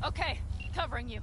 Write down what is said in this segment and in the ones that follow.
Okay, covering you.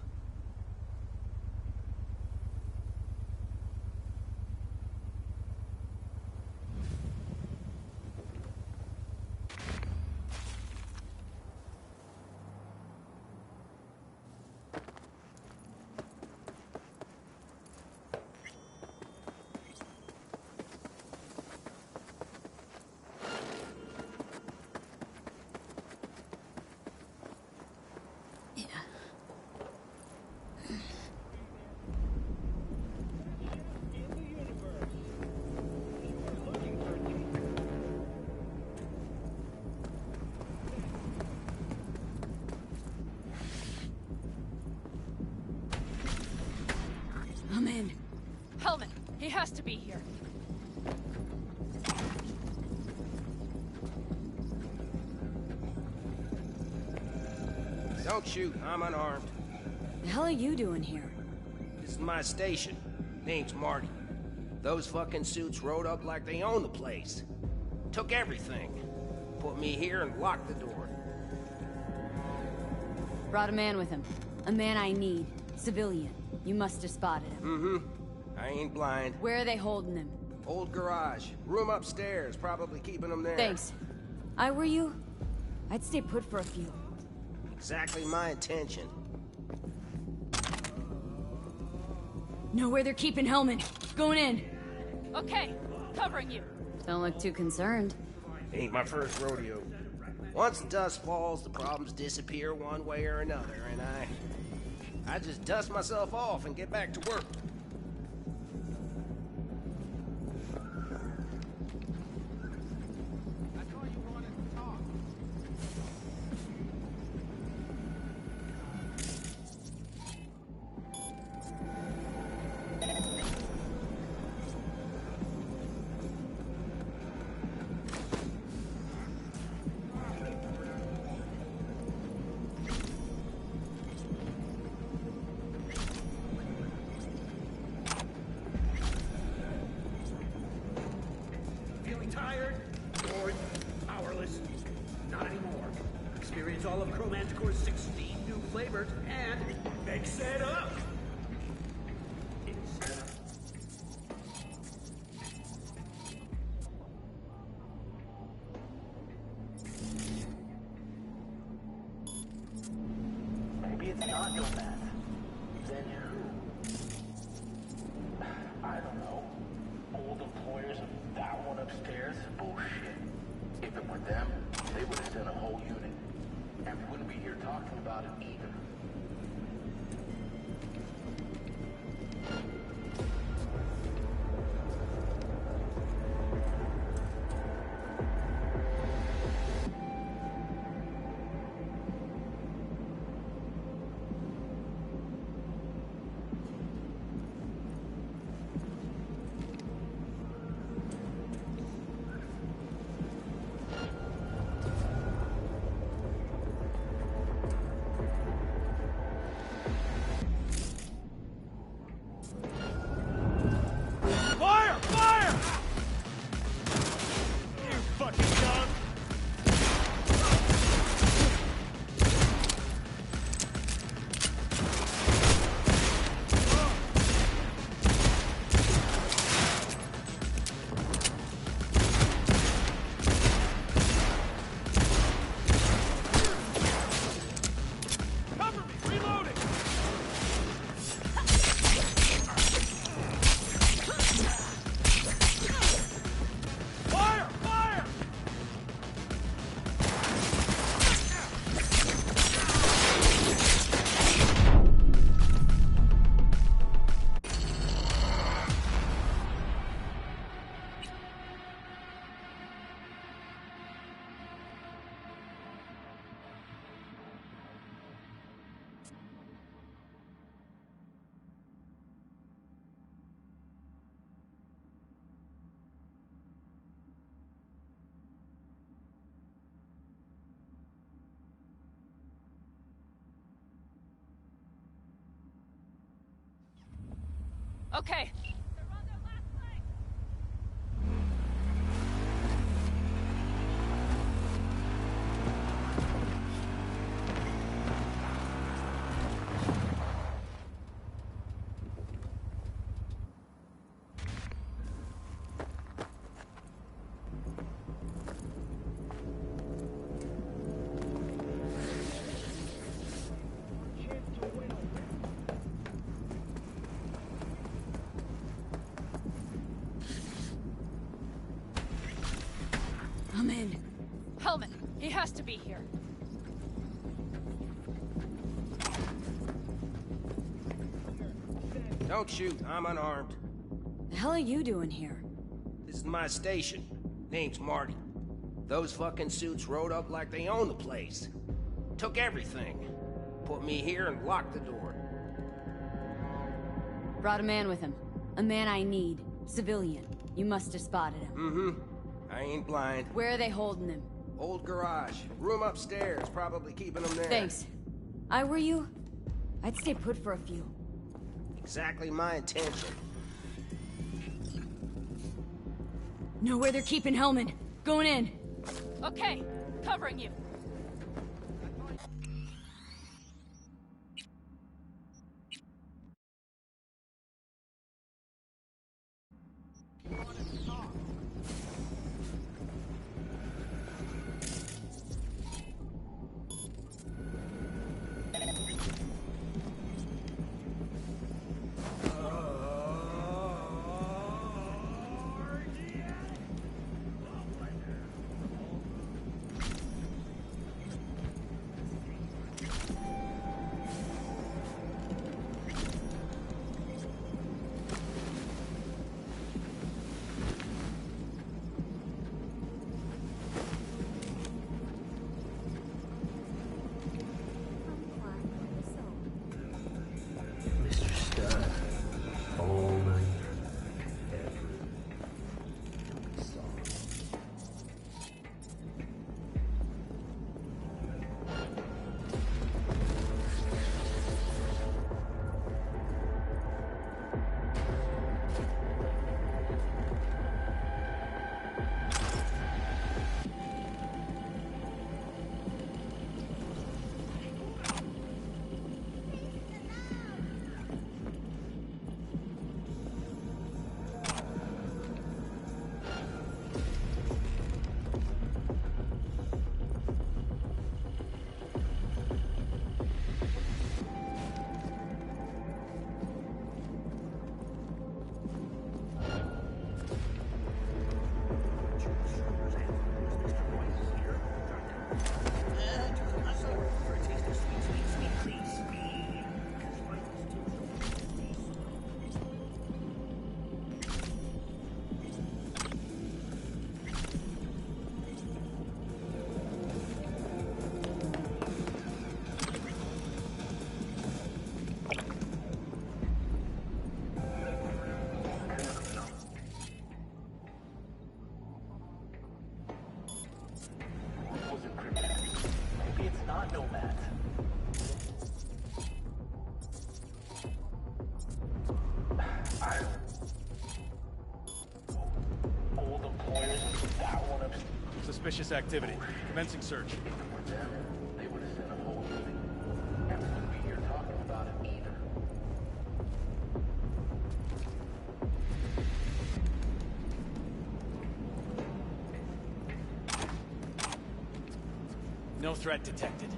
I'm in. Hellman, he has to be here. Don't shoot, I'm unarmed. The hell are you doing here? This is my station. Name's Marty. Those fucking suits rode up like they own the place. Took everything. Put me here and locked the door. Brought a man with him. A man I need. Civilian. You must have spotted him. Mm-hmm. I ain't blind. Where are they holding him? Old garage. Room upstairs. Probably keeping him there. Thanks. I were you, I'd stay put for a few. Exactly my intention. Know where they're keeping Hellman. Going in. Okay, covering you. Don't look too concerned. Ain't my first rodeo. Once the dust falls, the problems disappear one way or another, and I just dust myself off and get back to work. Tired? Bored? Powerless? Not anymore. Experience all of Chromanticore's 16 new flavors and mix it up! Maybe it's not Nomad. Then who? I don't know. Old employers of that one upstairs? Bullshit. If it were them, they would have sent a whole unit. And we wouldn't be here talking about it either. Okay. I'm in. Hellman, he has to be here. Don't shoot, I'm unarmed. The hell are you doing here? This is my station. Name's Marty. Those fucking suits rode up like they own the place. Took everything. Put me here and locked the door. Brought a man with him. A man I need. Civilian. You must have spotted him. Mm-hmm. I ain't blind. Where are they holding him? Old garage. Room upstairs. Probably keeping them there. Thanks. I were you? I'd stay put for a few. Exactly my intention. Know where they're keeping Hellman. Going in. Okay, covering you. Mr. Stud, all night, every song. Was encrypted. Maybe it's not Nomad. I don't... Old employers, that one upstairs. Suspicious activity. Commencing search. For them, they would have sent a whole unit. And we wouldn't be here talking about it either. No threat detected.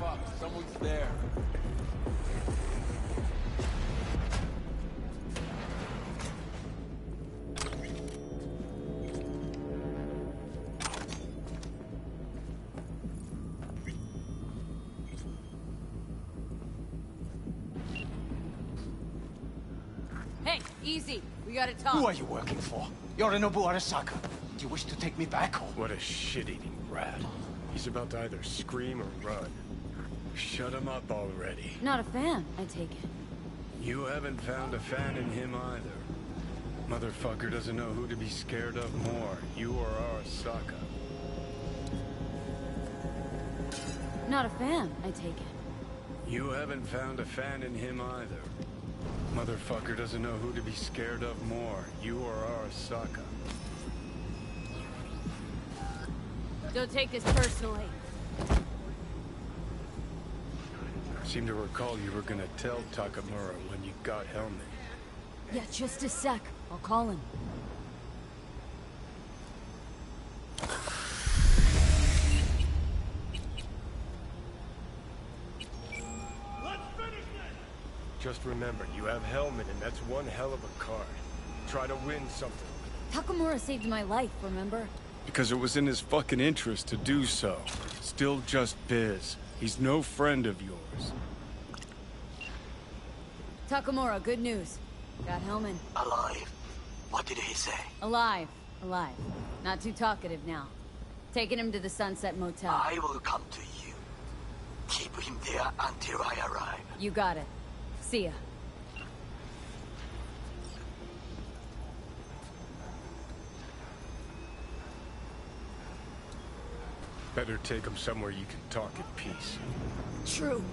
Fuck, someone's there. Hey, easy. We gotta talk. Who are you working for? Yorinobu Arasaka. Do you wish to take me back? What a shit-eating rat. He's about to either scream or run. Shut him up already. Not a fan, I take it. You haven't found a fan in him either. Motherfucker doesn't know who to be scared of more, you or Arasaka. Not a fan, I take it. You haven't found a fan in him either. Motherfucker doesn't know who to be scared of more, you or Arasaka. Don't take this personally. I seem to recall you were gonna tell Takamura when you got Helmet. Yeah, just a sec. I'll call him. Just remember, you have Helmet, and that's one hell of a card. Try to win something. Takamura saved my life, remember? Because it was in his fucking interest to do so. Still just biz. He's no friend of yours. Takamura, good news. Got Hellman. Alive. What did he say? Alive. Alive. Not too talkative now. Taking him to the Sunset Motel. I will come to you. Keep him there until I arrive. You got it. See ya. Better take him somewhere you can talk in peace. True.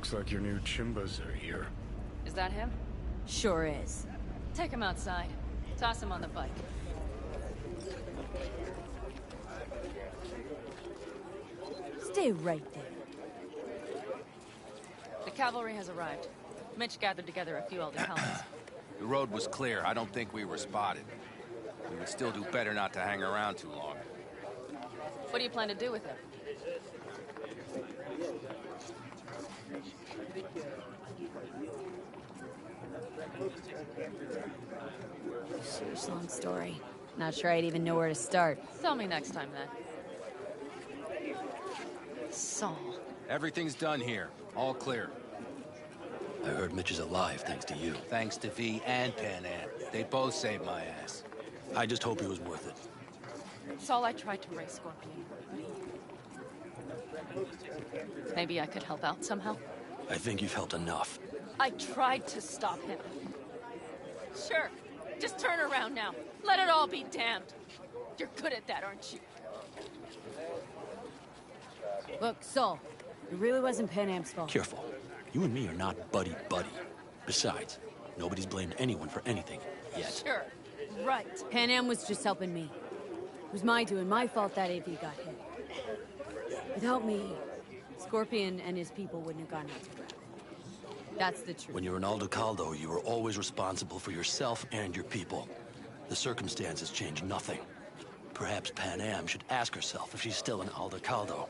Looks like your new Chimbas are here. Is that him? Sure is. Take him outside. Toss him on the bike. Stay right there. The cavalry has arrived. Mitch gathered together a few elder helmets. The road was clear. I don't think we were spotted. We would still do better not to hang around too long. What do you plan to do with him? Sheesh, long story. Not sure I'd even know where to start. Tell me next time, then. Saul. Everything's done here. All clear. I heard Mitch is alive thanks to you. Thanks to V and Pan Am. They both saved my ass. I just hope it was worth it. Saul, I tried to raise Scorpion, but maybe I could help out somehow? I think you've helped enough. I tried to stop him. Sure. Just turn around now. Let it all be damned. You're good at that, aren't you? Look, Saul, it really wasn't Pan Am's fault. Careful. You and me are not buddy-buddy. Besides, nobody's blamed anyone for anything, yet. Sure. Right. Pan Am was just helping me. It was my doing, my fault that AV got hit. Without me, Scorpion and his people wouldn't have gone out to grab it. That's the truth. When you're an Aldo Caldo, you are always responsible for yourself and your people. The circumstances change nothing. Perhaps Pan Am should ask herself if she's still an Aldo Caldo.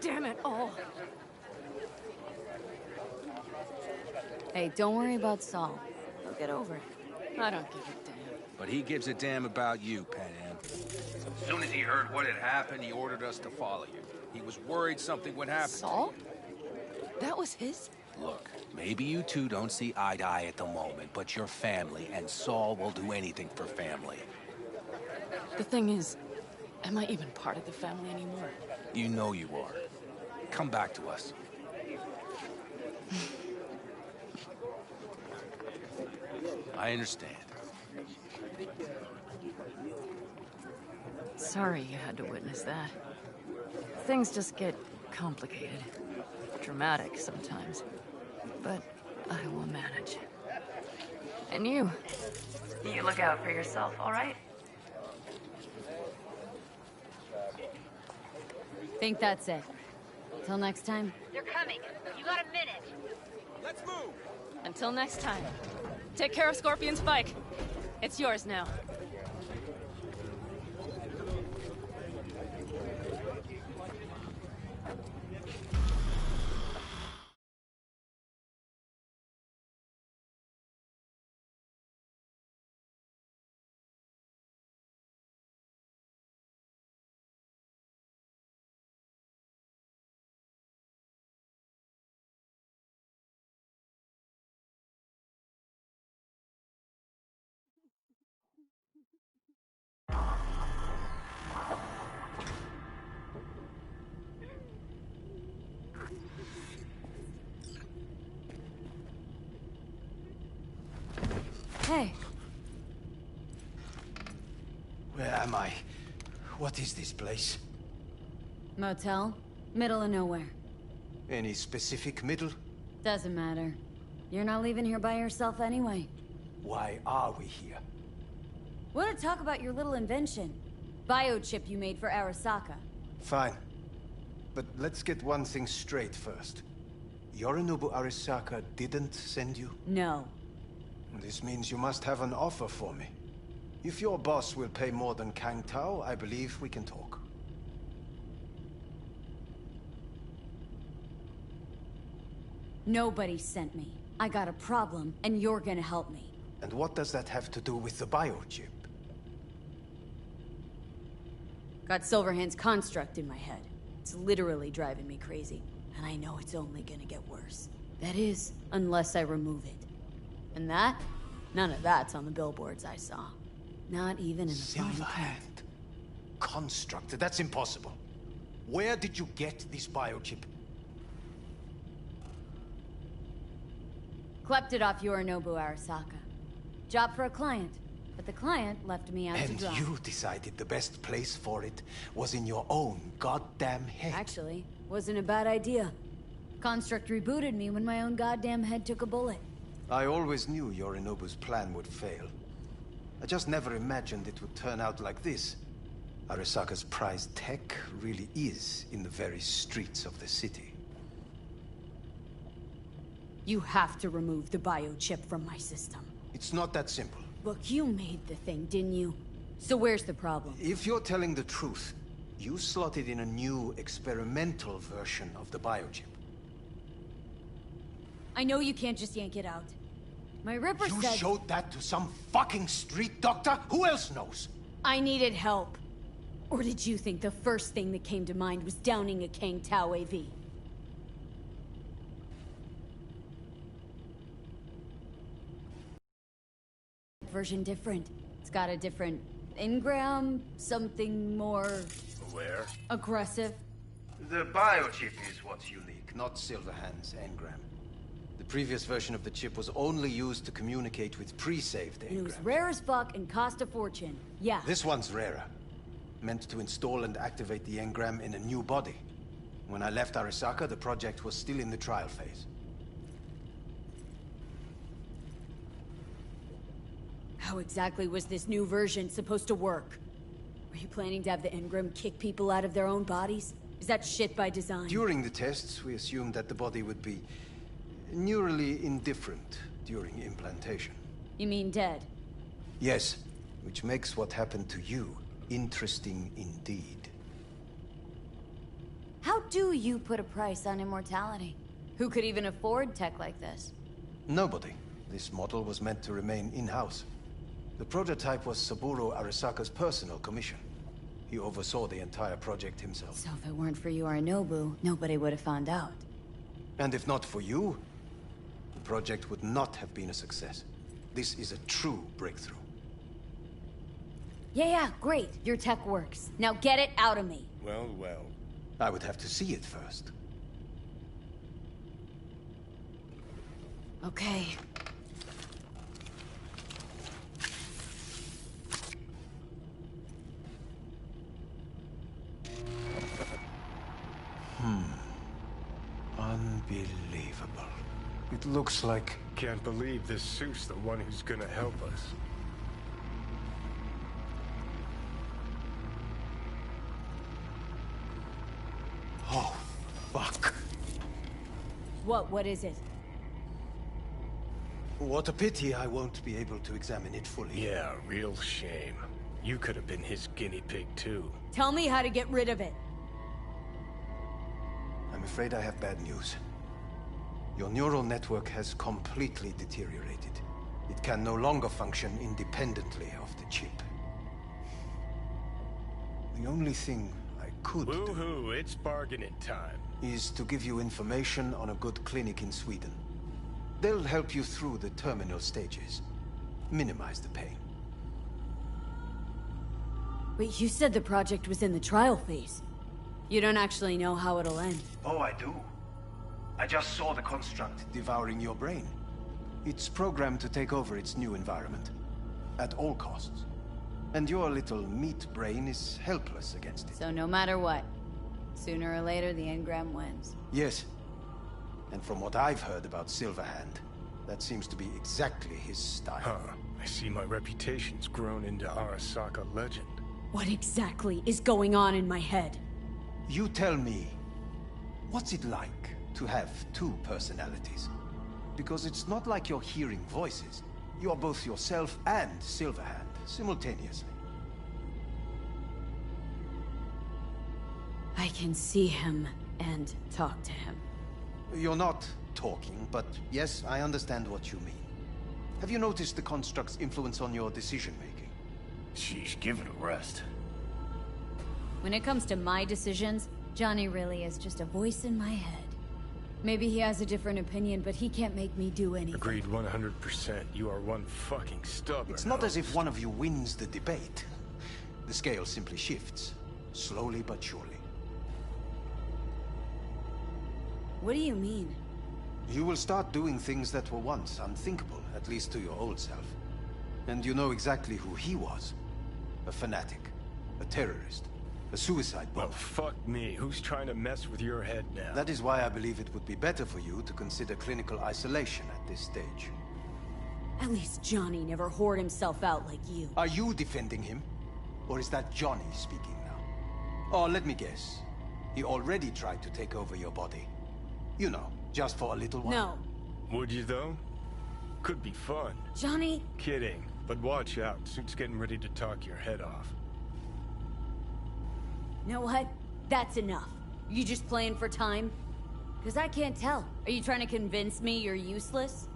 Damn it all. Hey, don't worry about Saul. He'll get over it. I don't give a damn. But he gives a damn about you, Pan Am. As soon as he heard what had happened, he ordered us to follow you. He was worried something would happen. Saul? That was his? Look, maybe you two don't see eye to eye at the moment, but you're family, and Saul will do anything for family. The thing is, am I even part of the family anymore? You know you are. Come back to us. I understand. Sorry you had to witness that. Things just get complicated. Dramatic sometimes. But I will manage. And you look out for yourself, all right? Think that's it. Till next time. They're coming. You got a minute. Let's move! Until next time. Take care of Scorpion's bike. It's yours now. Hey. Where am I? What is this place? Motel? Middle of nowhere. Any specific middle? Doesn't matter. You're not leaving here by yourself anyway. Why are we here? Want to talk about your little invention? Biochip you made for Arasaka. Fine. But let's get one thing straight first. Yorinobu Arasaka didn't send you? No. This means you must have an offer for me. If your boss will pay more than Kang Tao, I believe we can talk. Nobody sent me. I got a problem, and you're gonna help me. And what does that have to do with the biochip? Got Silverhand's construct in my head. It's literally driving me crazy. And I know it's only gonna get worse. That is, unless I remove it. And that? None of that's on the billboards I saw. Not even in the fine print. Silverhand. Construct? That's impossible. Where did you get this biochip? Klept it off Yorinobu Arasaka. Job for a client. But the client left me out to And dry. you decided the best place for it was in your own goddamn head. Actually, wasn't a bad idea. Construct rebooted me when my own goddamn head took a bullet. I always knew Yorinobu's plan would fail. I just never imagined it would turn out like this. Arasaka's prized tech really is in the very streets of the city. You have to remove the biochip from my system. It's not that simple. Look, you made the thing, didn't you? So where's the problem? If you're telling the truth, you slotted in a new experimental version of the biochip. I know you can't just yank it out. My Ripper You said... showed that to some fucking street doctor? Who else knows? I needed help. Or did you think the first thing that came to mind was downing a Kang Tao AV? Version different. It's got a different engram, something more... Where? aggressive. The biochip is what's unique, not Silverhand's engram. The previous version of the chip was only used to communicate with pre-saved And it was engrams. rare as fuck and cost a fortune. Yeah. This one's rarer. Meant to install and activate the engram in a new body. When I left Arasaka, the project was still in the trial phase. How exactly was this new version supposed to work? Were you planning to have the engram kick people out of their own bodies? Is that shit by design? During the tests, we assumed that the body would be neurally indifferent during implantation. You mean dead? Yes, which makes what happened to you interesting indeed. How do you put a price on immortality? Who could even afford tech like this? Nobody. This model was meant to remain in-house. The prototype was Saburo Arasaka's personal commission. He oversaw the entire project himself. So if it weren't for Yorinobu, nobody would have found out. And if not for you, the project would not have been a success. This is a true breakthrough. Yeah, great. Your tech works. Now get it out of me. Well, well. I would have to see it first. Okay. Unbelievable. It looks like... Can't believe this suit's the one who's gonna help us. Oh, fuck. What is it? What a pity I won't be able to examine it fully. Yeah, real shame. You could have been his guinea pig, too. Tell me how to get rid of it. I'm afraid I have bad news. Your neural network has completely deteriorated. It can no longer function independently of the chip. The only thing I could do Woohoo, it's bargaining time. is to give you information on a good clinic in Sweden. They'll help you through the terminal stages. Minimize the pain. Wait, you said the project was in the trial phase. You don't actually know how it'll end. Oh, I do. I just saw the construct devouring your brain. It's programmed to take over its new environment. At all costs. And your little meat brain is helpless against it. So no matter what, sooner or later the engram wins. Yes. And from what I've heard about Silverhand, that seems to be exactly his style. Huh. I see my reputation's grown into Arasaka legend. What exactly is going on in my head? You tell me, what's it like to have two personalities? Because it's not like you're hearing voices. You're both yourself and Silverhand, simultaneously. I can see him and talk to him. You're not talking, but yes, I understand what you mean. Have you noticed the construct's influence on your decision-making? Sheesh, give it a rest. When it comes to my decisions, Johnny really is just a voice in my head. Maybe he has a different opinion, but he can't make me do anything. Agreed 100%. You are one fucking stubborn. It's not as if one of you wins the debate. The scale simply shifts, slowly but surely. What do you mean? You will start doing things that were once unthinkable, at least to your old self. And you know exactly who he was. A fanatic. A terrorist. A suicide bomber. Well, fuck me. Who's trying to mess with your head now? That is why I believe it would be better for you to consider clinical isolation at this stage. At least Johnny never whored himself out like you. Are you defending him? Or is that Johnny speaking now? Oh, let me guess. He already tried to take over your body. You know, just for a little while. No. Would you, though? Could be fun. Johnny? Kidding. But watch out. Suit's getting ready to talk your head off. You know what? That's enough. You just playing for time? Because I can't tell. Are you trying to convince me you're useless?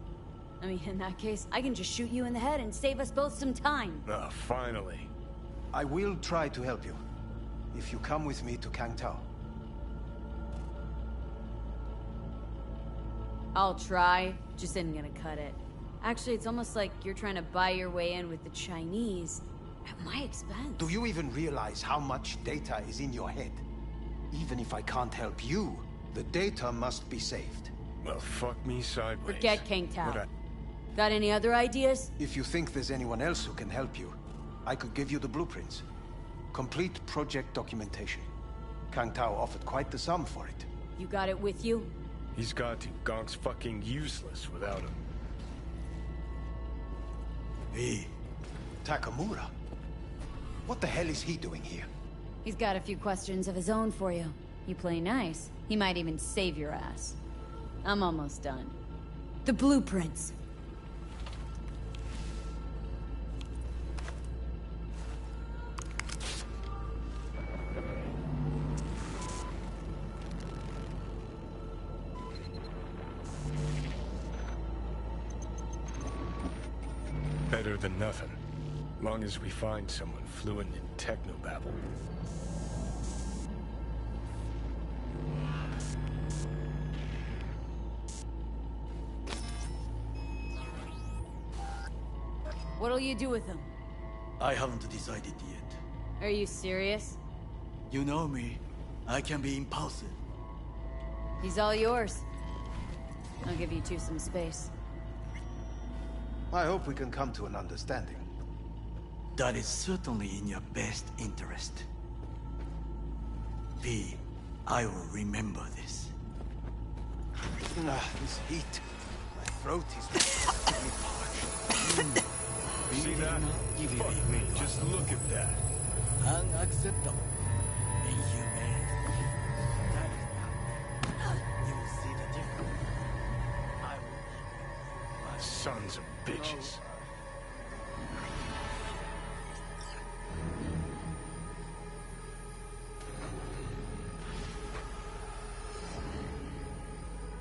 I mean, in that case, I can just shoot you in the head and save us both some time. Ah, finally. I will try to help you. If you come with me to Kang Tao. I'll try. Just isn't gonna cut it. Actually, it's almost like you're trying to buy your way in with the Chinese. At my expense. Do you even realize how much data is in your head? Even if I can't help you, the data must be saved. Well, fuck me sideways. Forget Kang Tao. Got any other ideas? If you think there's anyone else who can help you, I could give you the blueprints. Complete project documentation. Kang Tao offered quite the sum for it. You got it with you? He's got to. Gonk's fucking useless without him. Hey, Takamura. What the hell is he doing here? He's got a few questions of his own for you. You play nice. He might even save your ass. I'm almost done. The blueprints. Better than nothing. Long as we find someone fluent in technobabble. What'll you do with him? I haven't decided yet. Are you serious? You know me. I can be impulsive. He's all yours. I'll give you two some space. I hope we can come to an understanding. That is certainly in your best interest. V, I will remember this. This heat. My throat is parched. See that? Fuck me, just look at that. Unacceptable. Inhumane. That is not. You will see the difference. I will. Sons of bitches.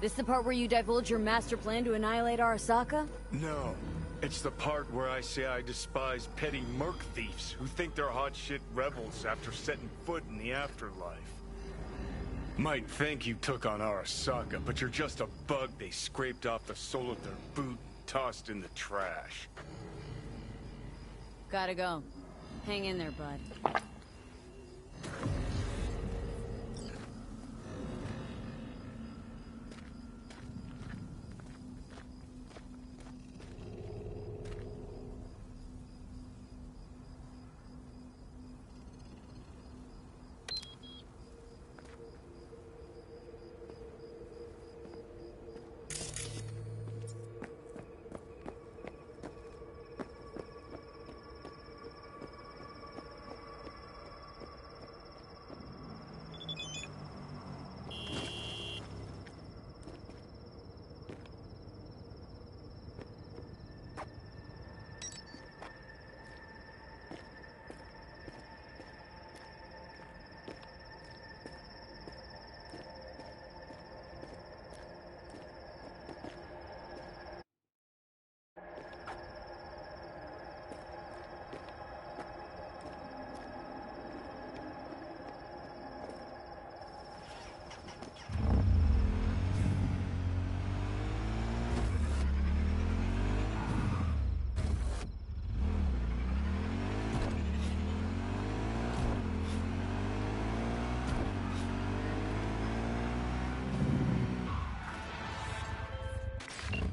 This the part where you divulge your master plan to annihilate Arasaka? No. It's the part where I say I despise petty merc thieves who think they're hot shit rebels after setting foot in the afterlife. Might think you took on Arasaka, but you're just a bug they scraped off the sole of their boot and tossed in the trash. Gotta go. Hang in there, bud.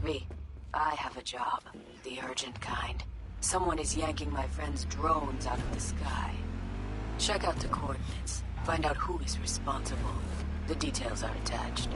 Me, I have a job. The urgent kind. Someone is yanking my friend's drones out of the sky. Check out the coordinates. Find out who is responsible. The details are attached.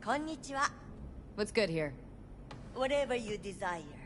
Konnichiwa. What's good here? Whatever you desire.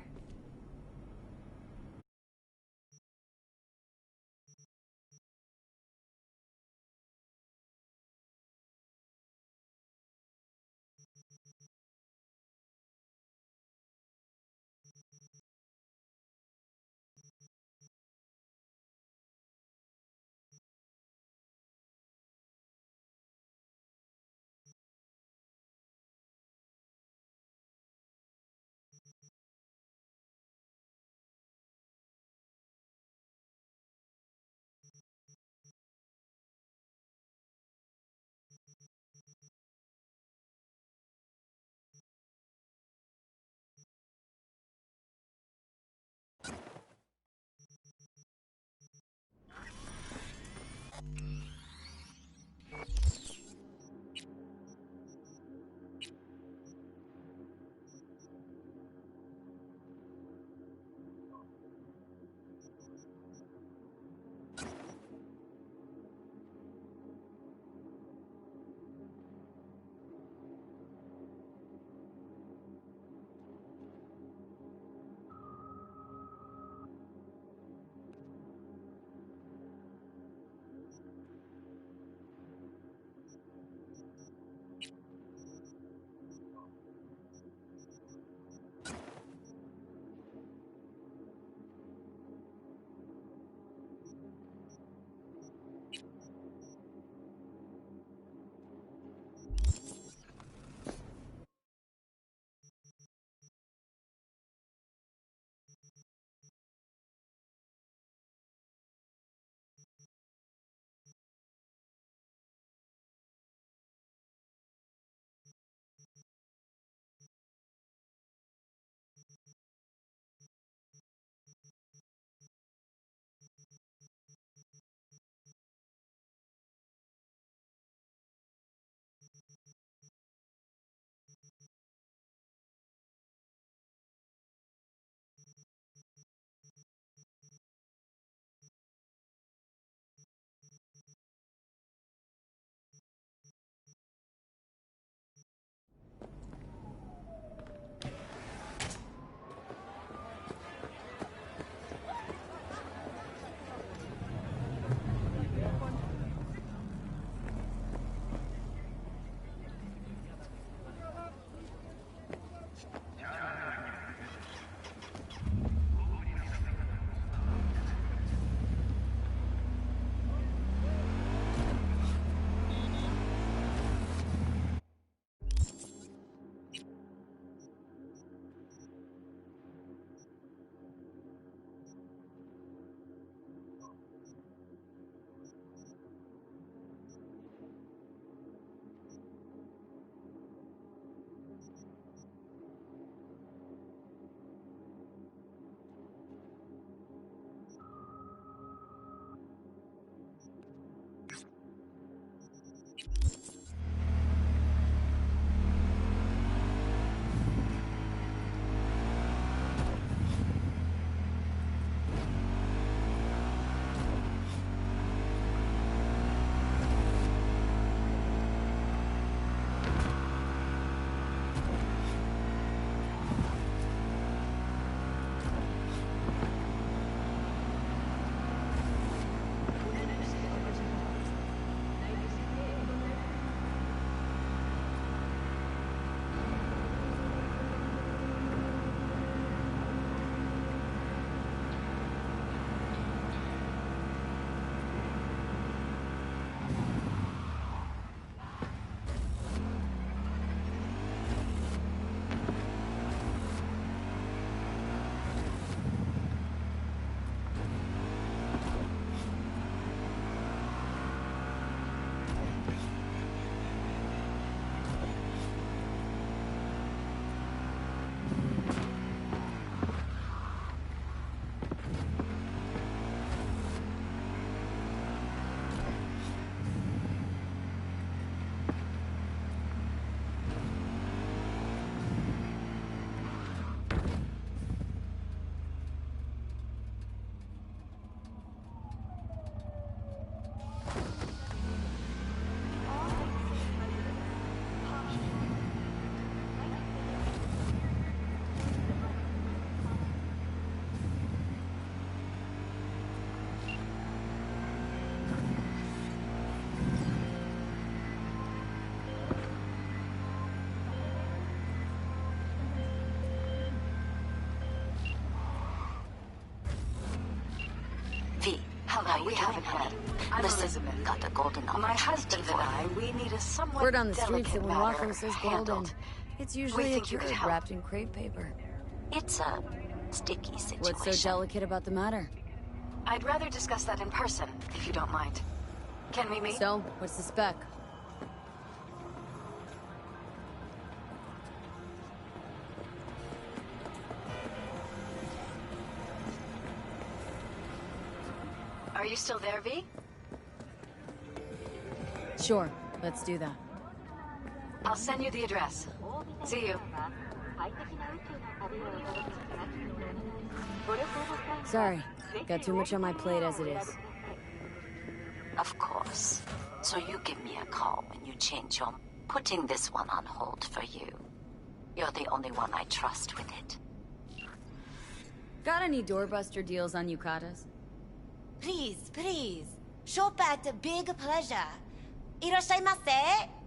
Hell no, we haven't had. Listen, got a golden opportunity. My husband and I, we need a somewhat Word on the streets that delicate when matter Rocco says golden, handled. it's We usually a think you could turd help. wrapped in crepe paper. It's a sticky situation. What's so delicate about the matter? I'd rather discuss that in person, if you don't mind. Can we meet? So, what's the spec? Are you still there, V? Sure, let's do that. I'll send you the address. See you. Sorry, got too much on my plate as it is. Of course. So you give me a call when you change your... Putting this one on hold for you. You're the only one I trust with it. Got any doorbuster deals on yukatas? Please, please. Shop at Big Pleasure. いらっしゃいませ.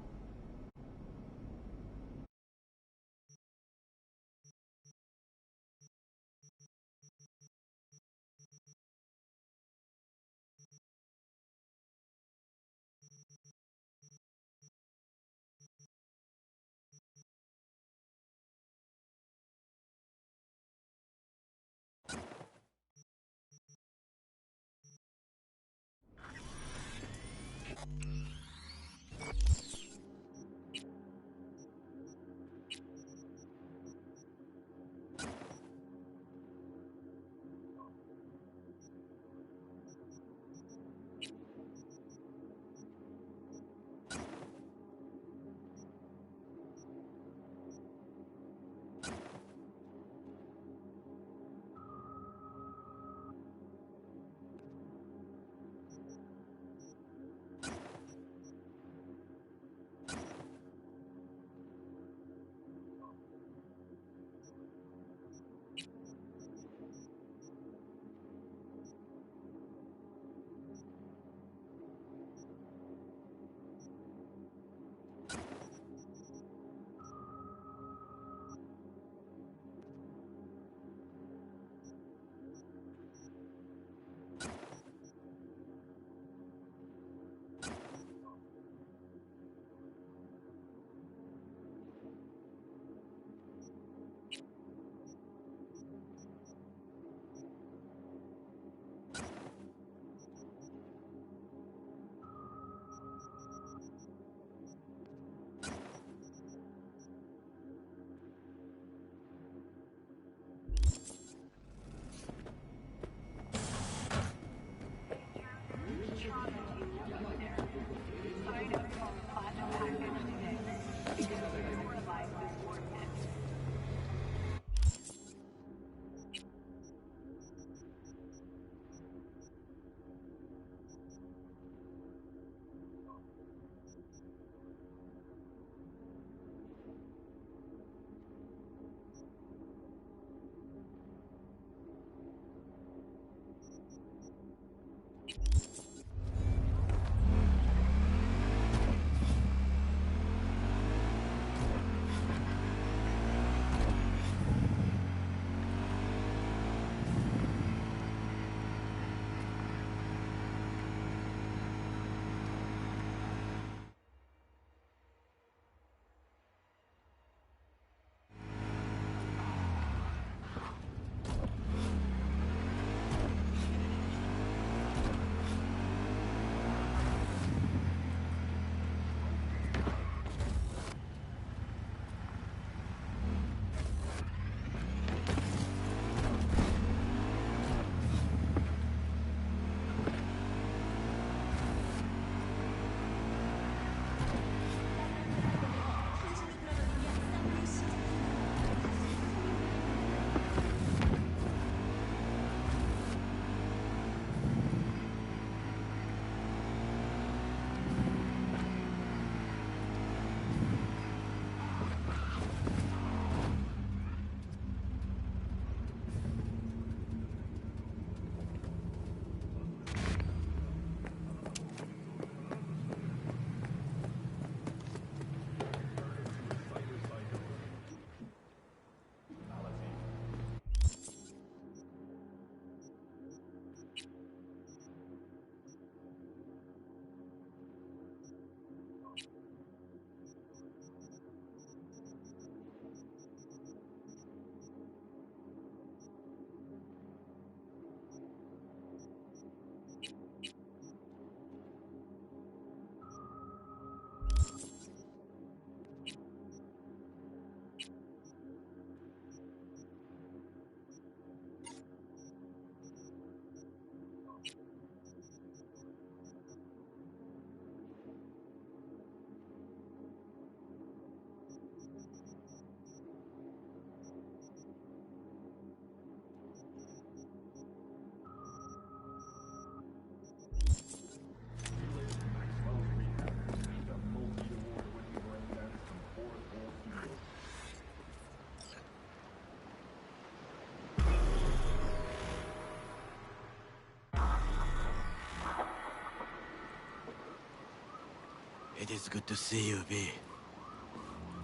It is good to see you, V.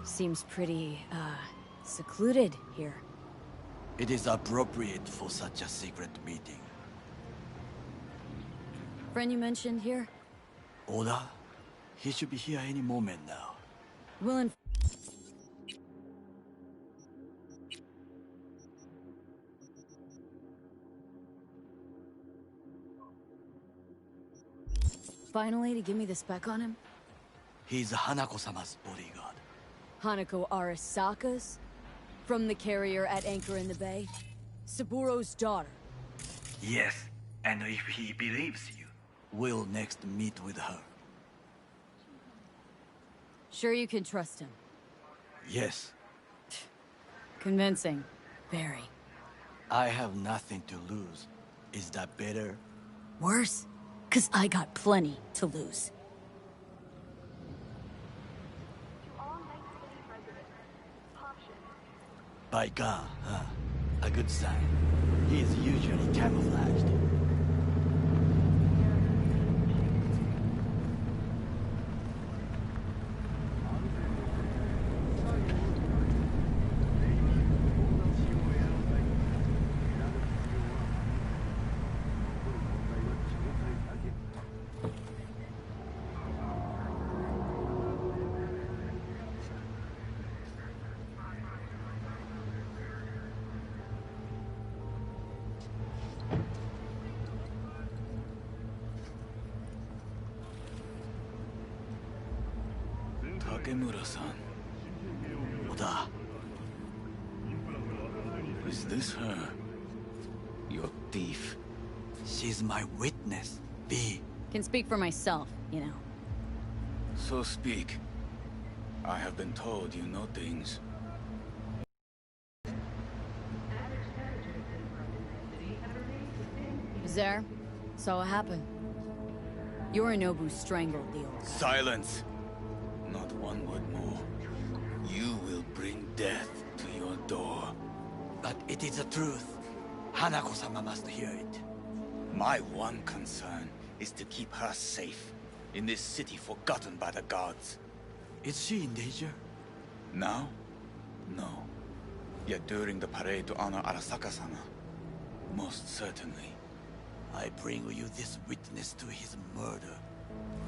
Seems pretty, secluded here. It is appropriate for such a secret meeting. Friend you mentioned here? Oda? He should be here any moment now. Will finally to give me the spec on him? He's Hanako-sama's bodyguard. Hanako Arasaka's? From the carrier at anchor in the bay? Saburo's daughter? Yes, and if he believes you, we'll next meet with her. Sure you can trust him? Yes. Convincing. Very. I have nothing to lose. Is that better? Worse? 'Cause I got plenty to lose. By God, huh? A good sign. He is usually camouflaged. Takemura-san. Oda. Is this her? Your thief? She's my witness, V. Can speak for myself, you know. So speak. I have been told you know things. Was there? Saw what happened. Yorinobu strangled the old guy. Silence! Not one word more. You will bring death to your door. But it is the truth. Hanako-sama must hear it. My one concern is to keep her safe in this city forgotten by the gods. Is she in danger? Now? No. Yet during the parade to honor Arasaka-sama, most certainly. I bring you this witness to his murder.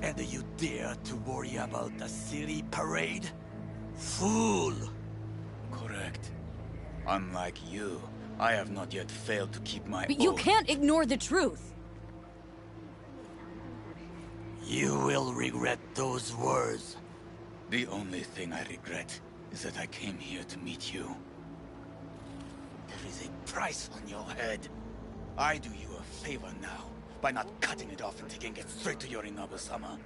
And you dare to worry about a silly parade? Fool! Correct. Unlike you, I have not yet failed to keep my But you oath. can't ignore the truth! You will regret those words. The only thing I regret is that I came here to meet you. There is a price on your head. I do you a favor now, by not cutting it off and taking it straight to Yorinobu-sama.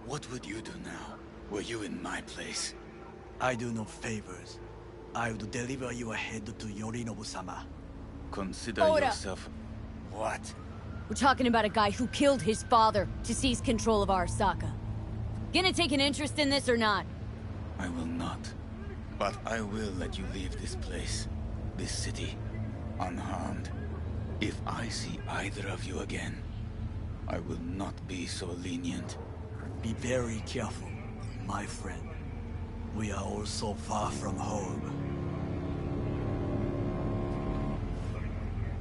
What would you do now, were you in my place? I do no favors. I would deliver your head to Yorinobu-sama. Consider Oda. yourself... What? We're talking about a guy who killed his father to seize control of Arasaka. Gonna take an interest in this or not? I will not. But I will let you leave this place, this city, unharmed. If I see either of you again, I will not be so lenient. Be very careful, my friend. We are all so far from home.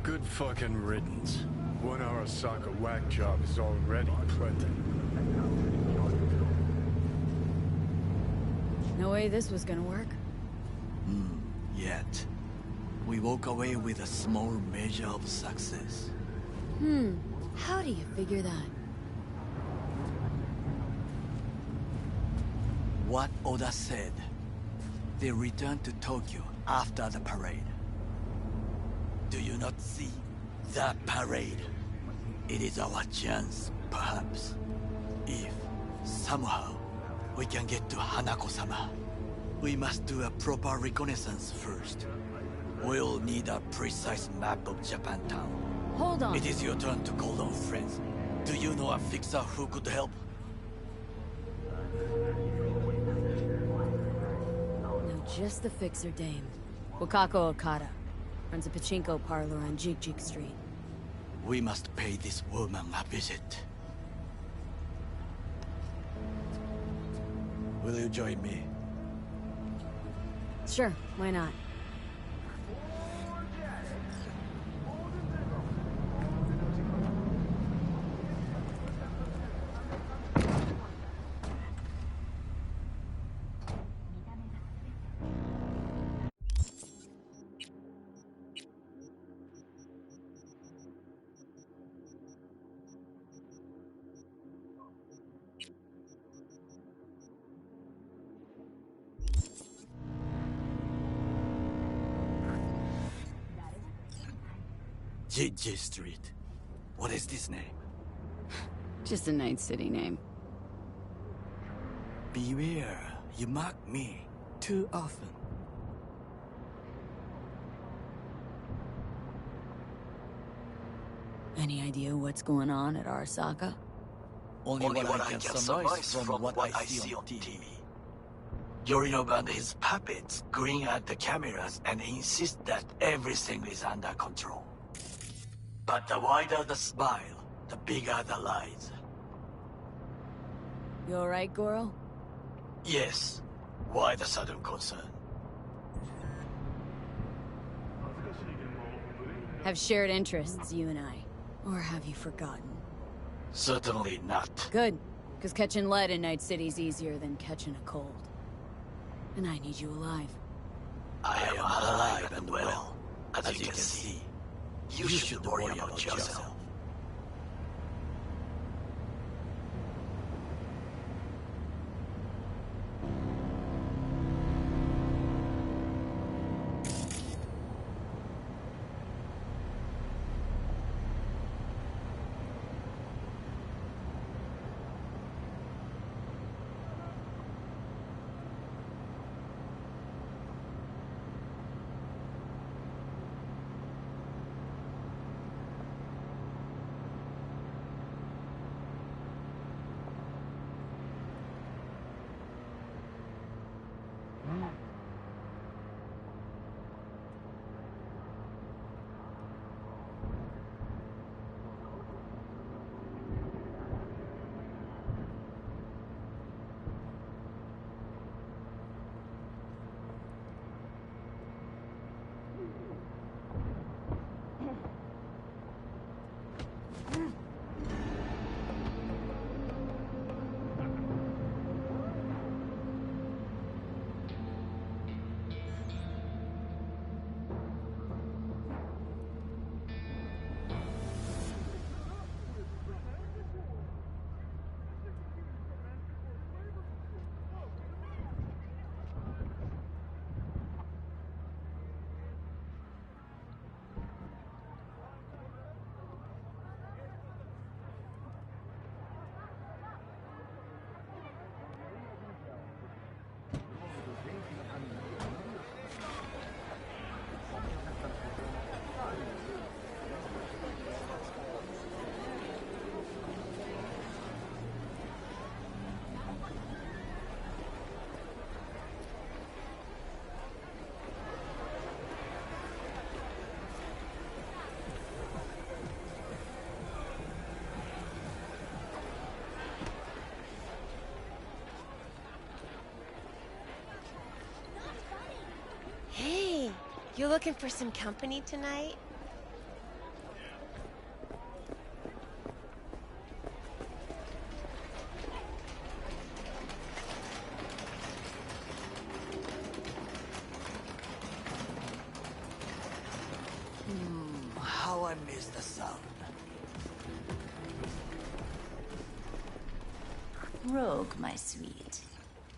Good fucking riddance. One Arasaka whack job is already plenty. No way this was gonna work. Yet. We walk away with a small measure of success. How do you figure that? What Oda said. They returned to Tokyo after the parade. Do you not see that parade? It is our chance, perhaps. If, somehow, we can get to Hanako-sama. We must do a proper reconnaissance first. We'll need a precise map of Japantown. Hold on. It is your turn to call on friends. Do you know a fixer who could help? No, just the fixer dame. Wakako Okada. Runs a pachinko parlor on Jig Street. We must pay this woman a visit. Will you join me? Sure, why not? JJ Street. What is this name? Just a Night City name. Beware, you mock me too often. Any idea what's going on at Arasaka? Only what I can surmise from what I see on TV. Yorinobu and his puppets grin at the cameras and insist that everything is under control. But the wider the smile, the bigger the lies. You alright, Goro? Yes. Why the sudden concern? Have shared interests, you and I. Or have you forgotten? Certainly not. Good, because catching lead in Night City's easier than catching a cold. And I need you alive. I am alive and well, as you can see. You should worry about yourself. Hey, you looking for some company tonight? How I miss the sound. Rogue, my sweet.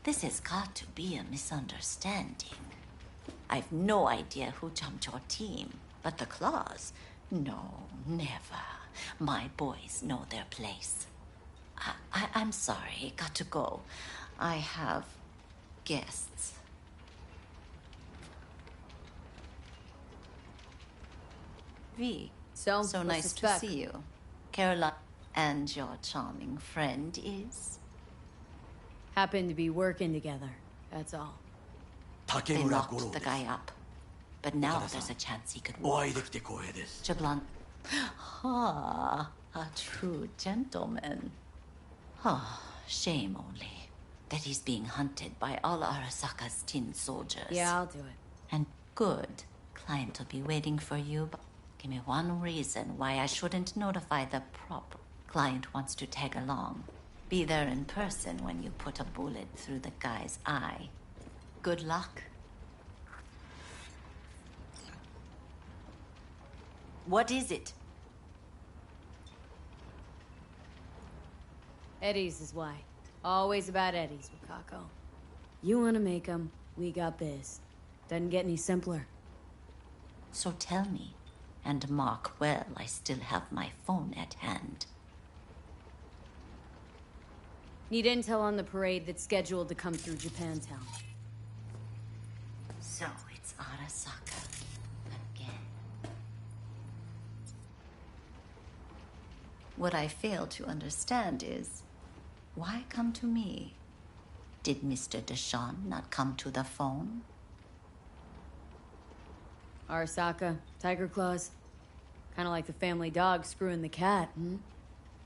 This has got to be a misunderstanding. I've no idea who jumped your team, but the claws? No, never. My boys know their place. I'm sorry, got to go. I have guests. V, so nice to see you. Caroline, and your charming friend is? Happen to be working together, that's all. They locked the guy up. But now there's a chance he could walk. Jablan. Ah, a true gentleman. Ah, shame only. that he's being hunted by all Arasaka's tin soldiers. Yeah, I'll do it. And good. Client will be waiting for you. But give me one reason why I shouldn't notify the proper. Client wants to tag along. Be there in person when you put a bullet through the guy's eye. Good luck. What is it? Eddie's is why. Always about Eddie's, Wakako. You want to make them, we got biz. Doesn't get any simpler. So tell me, and mark well I still have my phone at hand. Need intel on the parade that's scheduled to come through Japantown. So it's Arasaka again. What I fail to understand is, why come to me? Did Mr. Deshawn not come to the phone? Arasaka, Tiger Claws. Kind of like the family dog screwing the cat, hmm?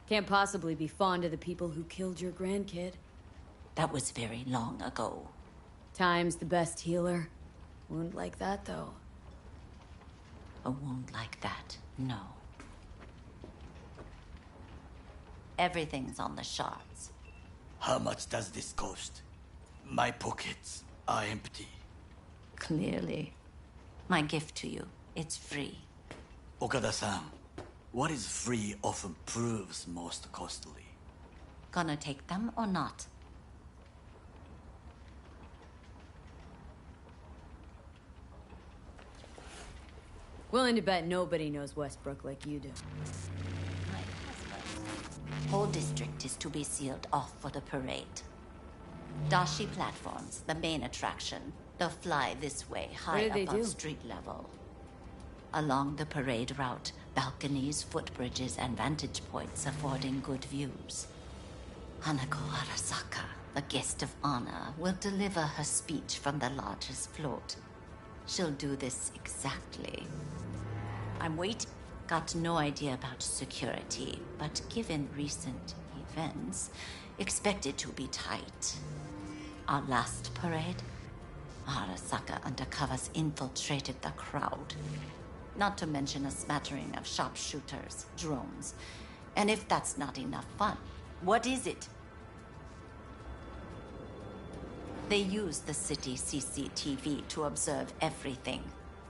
Can't possibly be fond of the people who killed your grandkid. That was very long ago. Time's the best healer. Wound like that, though. A wound like that, no. Everything's on the shards. How much does this cost? My pockets are empty. Clearly. My gift to you, it's free. Okada-san, what is free often proves most costly. Gonna take them or not? Willing to bet nobody knows Westbrook like you do. Whole district is to be sealed off for the parade. Dashi platforms, the main attraction. They'll fly this way, high above street level. Along the parade route, balconies, footbridges, and vantage points affording good views. Hanako Arasaka, the guest of honor, will deliver her speech from the largest float. She'll do this exactly. I'm waiting. Got no idea about security, but given recent events, expect it to be tight. Our last parade, Arasaka undercovers infiltrated the crowd. Not to mention a smattering of sharpshooters, drones. And if that's not enough fun, what is it? They use the city CCTV to observe everything.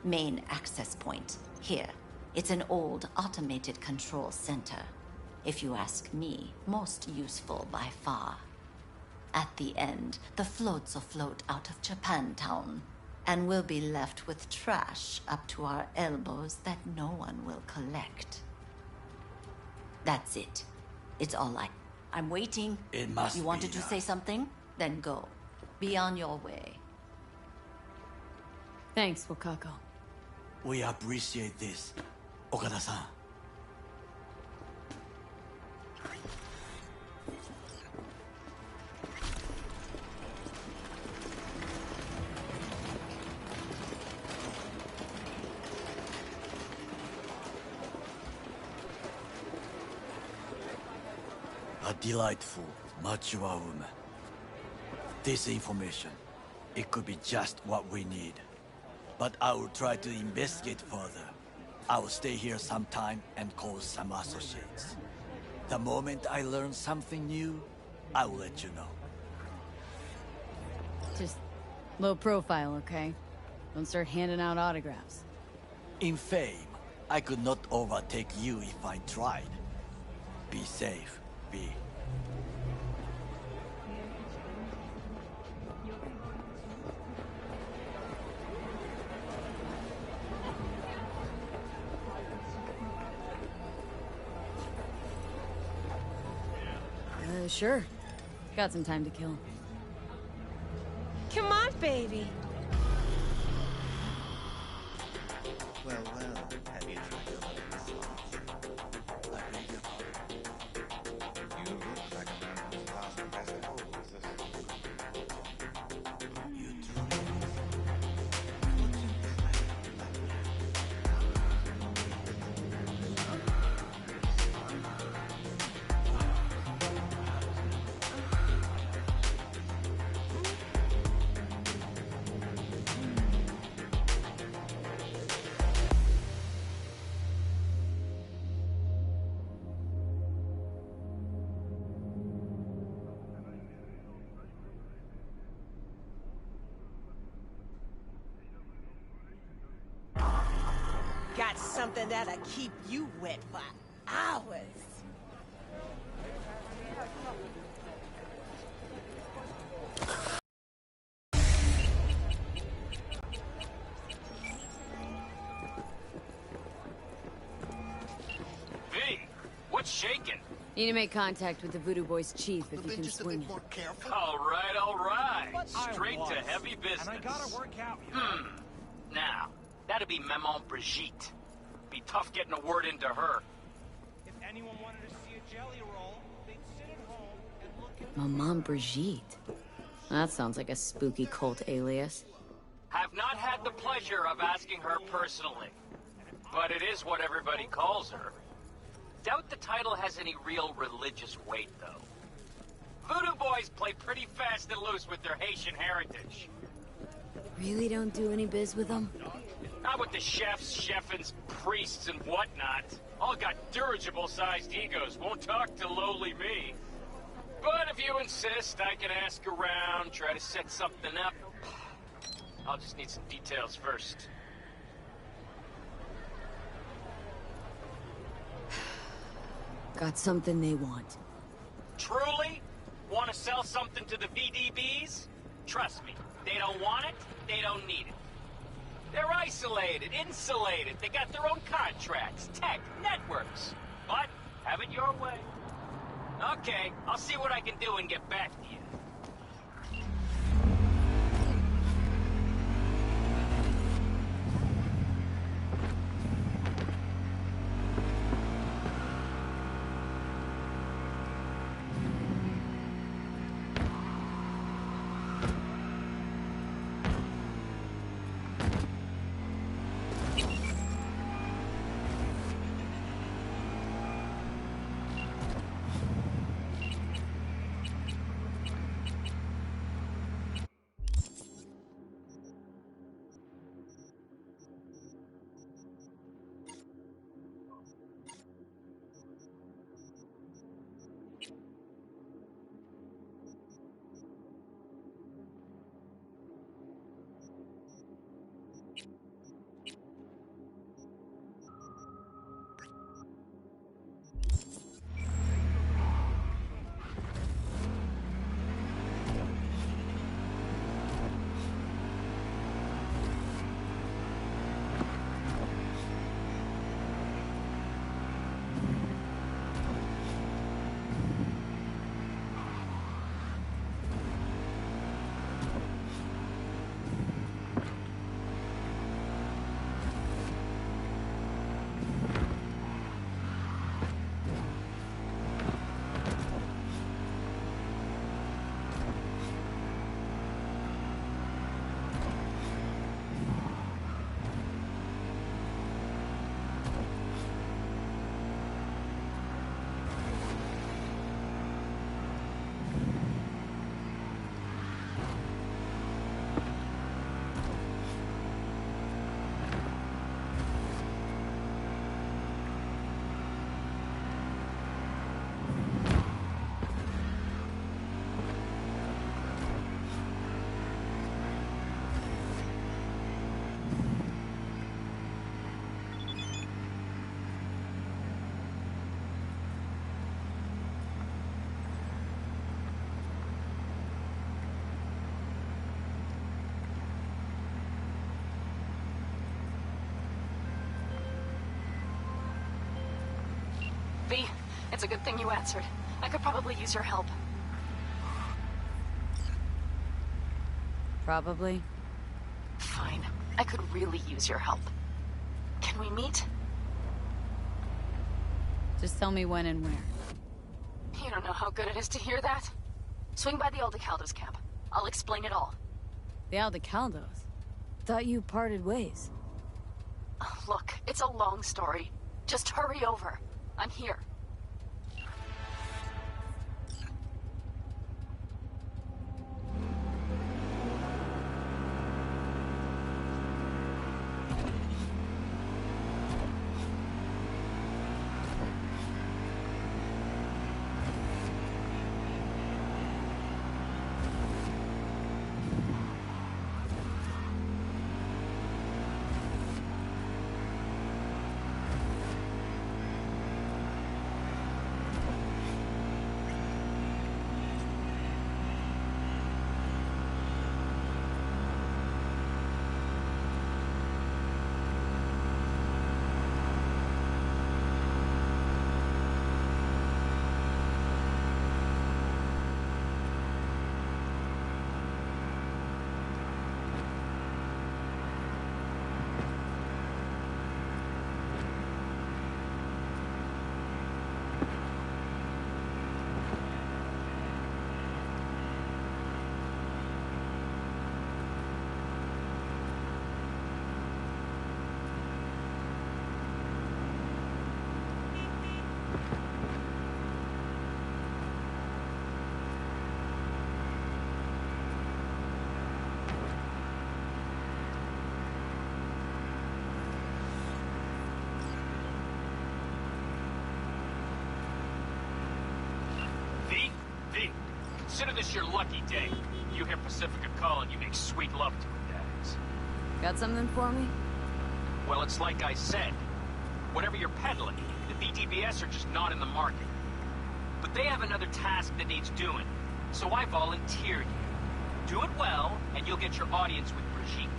Main access point, here. It's an old automated control center. If you ask me, most useful by far. At the end, the floats will float out of Japantown, and we'll be left with trash up to our elbows that no one will collect. That's it. It's all I'm waiting. It must be. You wanted to say something? Then go. Be on your way. Thanks, Wakako. We appreciate this, Okada-san. A delightful, mature woman. This information, it could be just what we need. But I will try to investigate further. I will stay here some time and call some associates. The moment I learn something new, I will let you know. Just low profile, okay? Don't start handing out autographs. In fame, I could not overtake you if I tried. Be safe, B. Sure. Got some time to kill. Come on, baby. Well, have you tried to look this long? I beg your pardon. You look like a man who's lost the best of hope. Is this? You truly got something that'll keep you wet for hours. V, what's shaking? Need to make contact with the Voodoo Boys chief if you can swing it. All right. Straight to heavy business. And I gotta work out. Now, that'd be Maman Brigitte. Be tough getting a word into her. If anyone wanted to see a jelly roll, they'd sit at home and look at Maman Brigitte. That sounds like a spooky cult alias. Have not had the pleasure of asking her personally. But it is what everybody calls her. Doubt the title has any real religious weight, though. Voodoo Boys play pretty fast and loose with their Haitian heritage. Really don't do any biz with them? Not with the chefs, chefins, priests, and whatnot. All got dirigible-sized egos, won't talk to lowly me. But if you insist, I can ask around, try to set something up. I'll just need some details first. Got something they want. Truly? Want to sell something to the VDBs? Trust me, they don't want it, they don't need it. They're isolated, insulated, they got their own contracts, tech, networks. But, have it your way. Okay, I'll see what I can do and get back to you. V, it's a good thing you answered. I could probably use your help. Probably. Fine. I could really use your help. Can we meet? Just tell me when and where. You don't know how good it is to hear that. Swing by the Aldecaldos camp. I'll explain it all. The Aldecaldos? Thought you parted ways. Look, it's a long story. Just hurry over. I'm here. Consider this your lucky day. You hear Pacifica calling, you make sweet love to her, that is. Got something for me? Well, it's like I said. Whatever you're peddling, the VDBS are just not in the market. But they have another task that needs doing, so I volunteered you. Do it well, and you'll get your audience with Brigitte.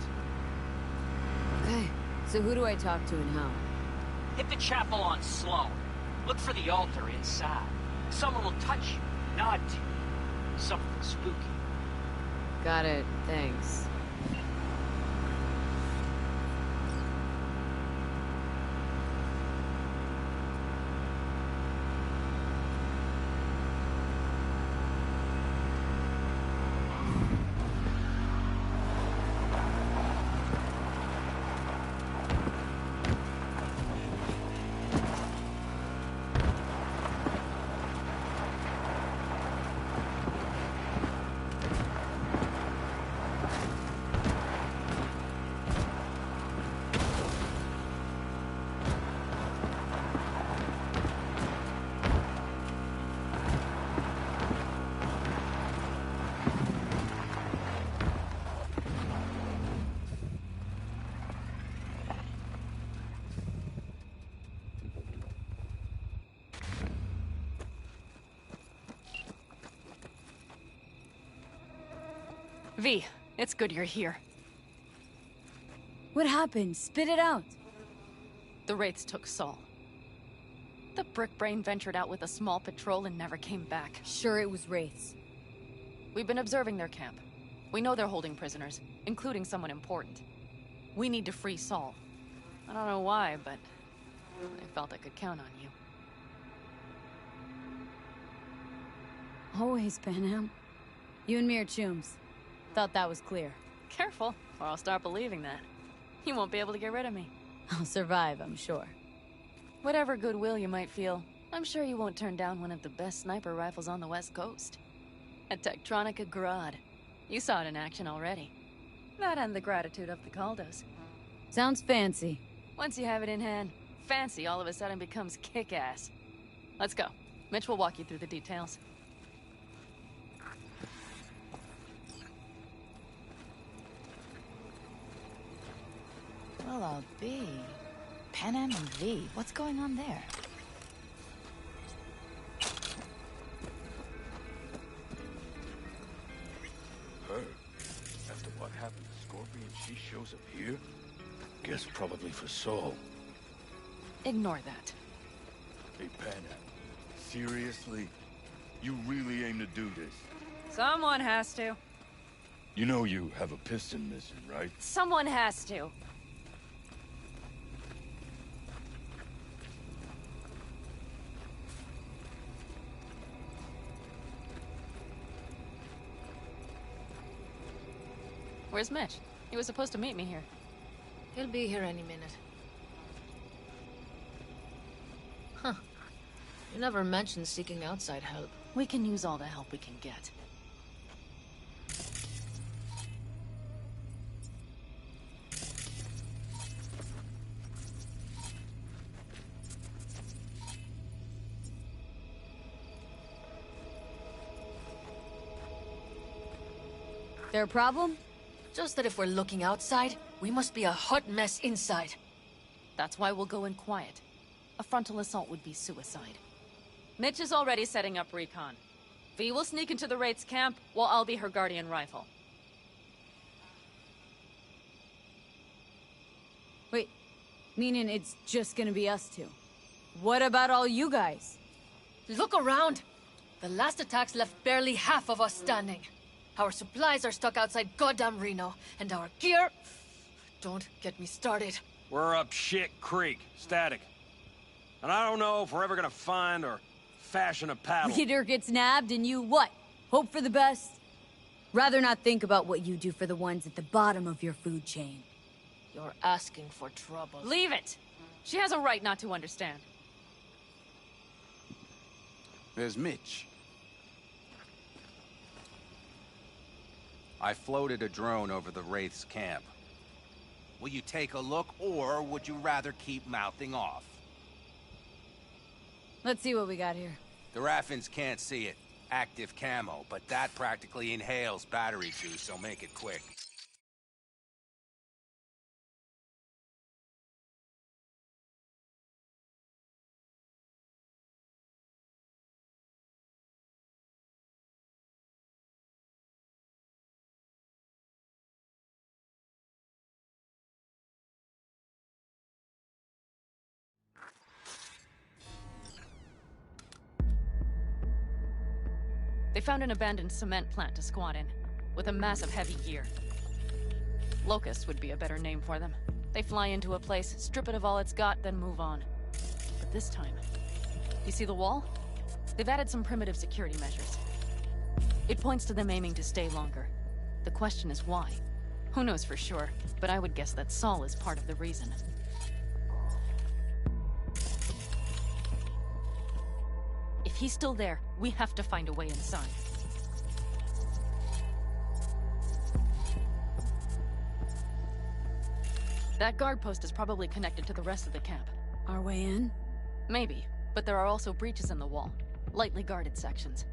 Okay, so who do I talk to and how? Hit the chapel on Sloan. Look for the altar inside. Someone will touch you, nod to you. Something spooky. Got it, thanks. V, it's good you're here. What happened? Spit it out. The Wraiths took Saul. The Brickbrain ventured out with a small patrol and never came back. Sure it was Wraiths. We've been observing their camp. We know they're holding prisoners, including someone important. We need to free Saul. I don't know why, but I felt I could count on you. Always, Panam. You and me are chums. Thought that was clear. Careful, or I'll start believing that. You won't be able to get rid of me. I'll survive, I'm sure. Whatever goodwill you might feel, I'm sure you won't turn down one of the best sniper rifles on the West Coast. A Tektronica Grad. You saw it in action already. That and the gratitude of the Caldos. Sounds fancy. Once you have it in hand, fancy all of a sudden becomes kick-ass. Let's go. Mitch will walk you through the details. Well, I'll be. Panam and V, what's going on there? Her? After what happened to Scorpion, she shows up here? Guess probably for Saul. Ignore that. Hey, Panam. Seriously? You really aim to do this? Someone has to. You know you have a piston missing, right? Someone has to. Where's Mitch? He was supposed to meet me here. He'll be here any minute. Huh. You never mentioned seeking outside help. We can use all the help we can get. Their problem? Just that if we're looking outside, we must be a hot mess inside. That's why we'll go in quiet. A frontal assault would be suicide. Mitch is already setting up recon. V will sneak into the Wraith's camp, while I'll be her guardian rifle. Wait, meaning it's just gonna be us two? What about all you guys? Look around! The last attacks left barely half of us standing. Our supplies are stuck outside goddamn Reno, and our gear... Don't get me started. We're up shit creek, static. And I don't know if we're ever gonna find or fashion a paddle. Leader gets nabbed and you what? Hope for the best? Rather not think about what you do for the ones at the bottom of your food chain. You're asking for trouble. Leave it! She has a right not to understand. There's Mitch. I floated a drone over the Wraith's camp. Will you take a look, or would you rather keep mouthing off? Let's see what we got here. The Raffins can't see it, active camo, but that practically inhales battery juice, so make it quick. They found an abandoned cement plant to squat in, with a mass of heavy gear. Locusts would be a better name for them. They fly into a place, strip it of all it's got, then move on. But this time... You see the wall? They've added some primitive security measures. It points to them aiming to stay longer. The question is why? Who knows for sure, but I would guess that Saul is part of the reason. If he's still there, we have to find a way inside. That guard post is probably connected to the rest of the camp. Our way in? Maybe, but there are also breaches in the wall. Lightly guarded sections.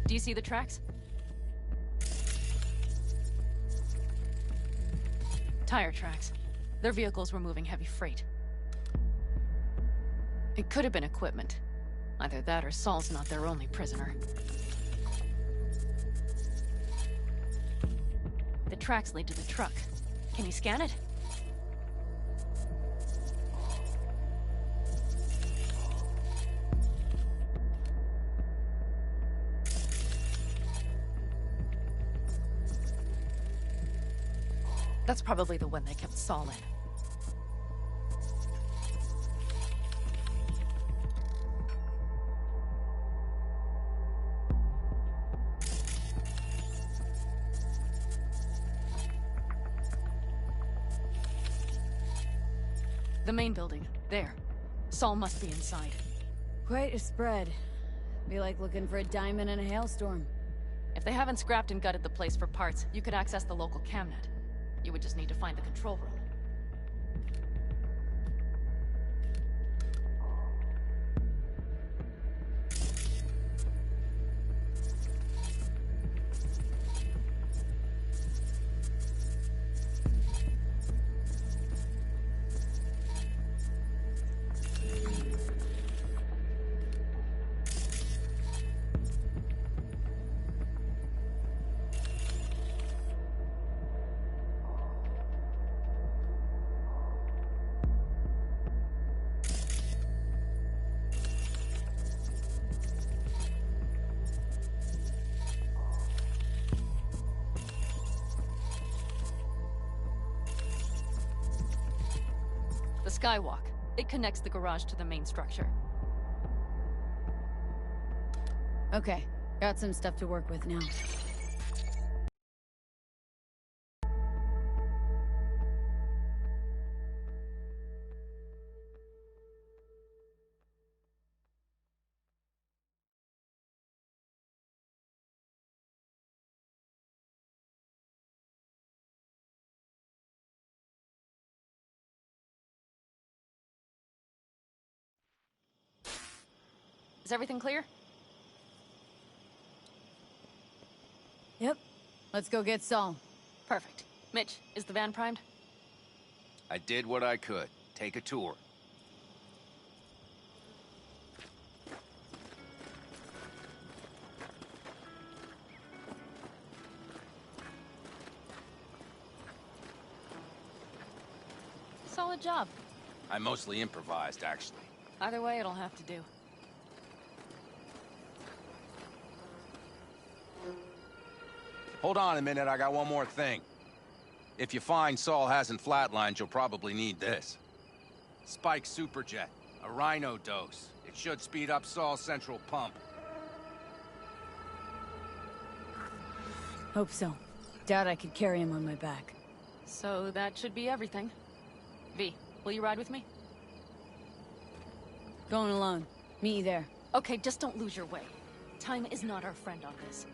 Do you see the tracks? Tire tracks. Their vehicles were moving heavy freight. It could have been equipment. Either that or Saul's not their only prisoner. The tracks lead to the truck. Can you scan it? That's probably the one they kept Saul in. The main building. There. Saul must be inside. Quite a spread. Be like looking for a diamond in a hailstorm. If they haven't scrapped and gutted the place for parts, you could access the local camnet. You would just need to find the control room. The skywalk. It connects the garage to the main structure. Okay, got some stuff to work with now. Is everything clear? Yep. Let's go get Saul. Perfect. Mitch, is the van primed? I did what I could. Take a tour. Solid job. I mostly improvised, actually. Either way, it'll have to do. Hold on a minute, I got one more thing. If you find Saul hasn't flatlined, you'll probably need this. Spike Superjet, a Rhino dose. It should speed up Saul's central pump. Hope so. Doubt I could carry him on my back. So that should be everything. V, will you ride with me? Going alone. Meet you there. Okay, just don't lose your way. Time is not our friend on this.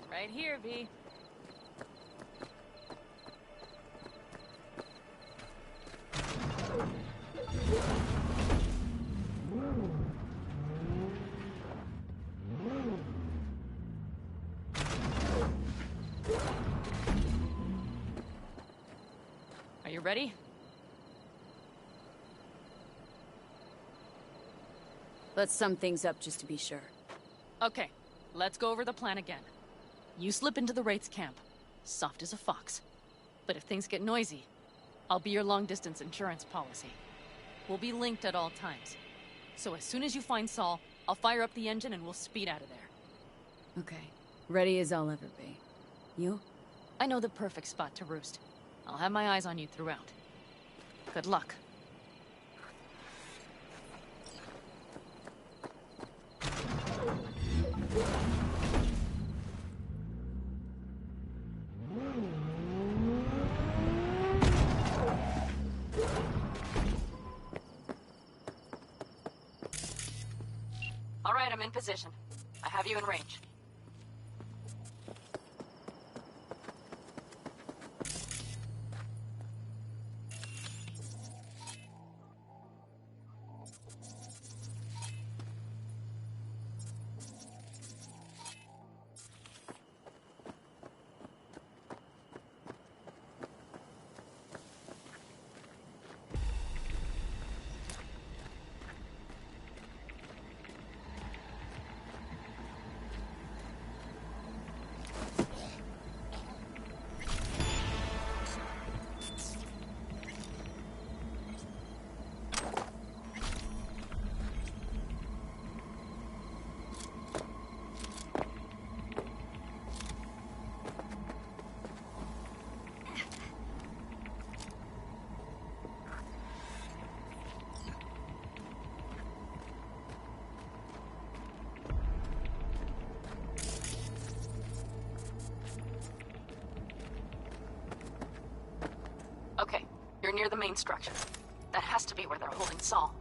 Right here, V. Are you ready? Let's sum things up just to be sure. Okay, let's go over the plan again. You slip into the Wraith's camp, soft as a fox. But if things get noisy, I'll be your long-distance insurance policy. We'll be linked at all times. So as soon as you find Saul, I'll fire up the engine and we'll speed out of there. Okay. Ready as I'll ever be. You? I know the perfect spot to roost. I'll have my eyes on you throughout. Good luck. All right, I'm in position. I have you in range. near the main structure. That has to be where they're holding Saul.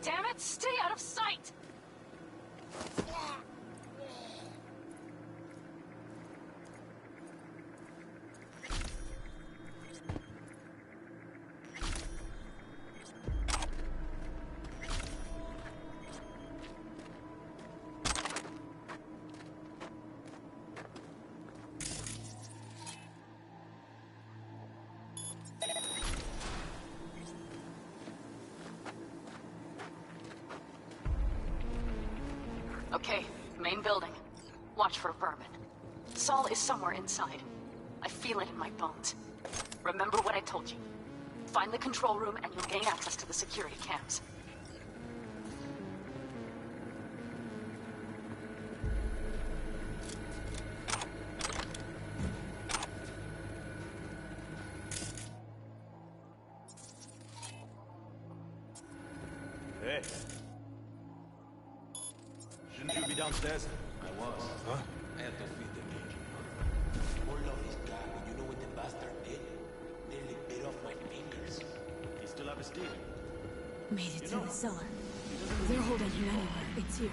Damn it, stay out of sight! Okay, main building. Watch for vermin. Saul is somewhere inside. I feel it in my bones. Remember what I told you. Find the control room and you'll gain access to the security cams. Hey. Shouldn't you be downstairs? I was. Huh? I had to feed the cage. Orlov is gone, and you know what the bastard did? Nearly bit off my fingers. He still have his teeth. Made it to the cellar. They're holding him anywhere. It's here.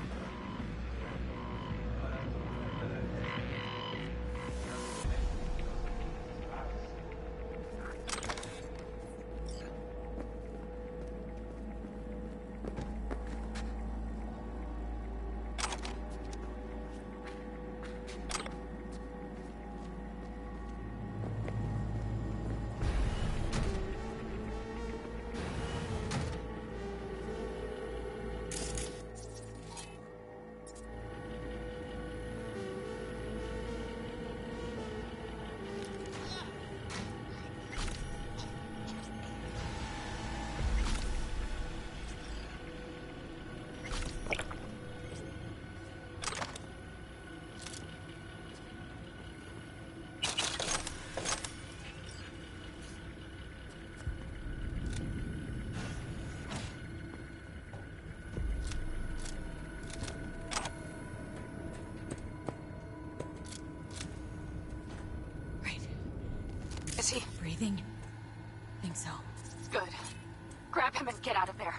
Is he? Breathing? Think so. Good. Grab him and get out of there.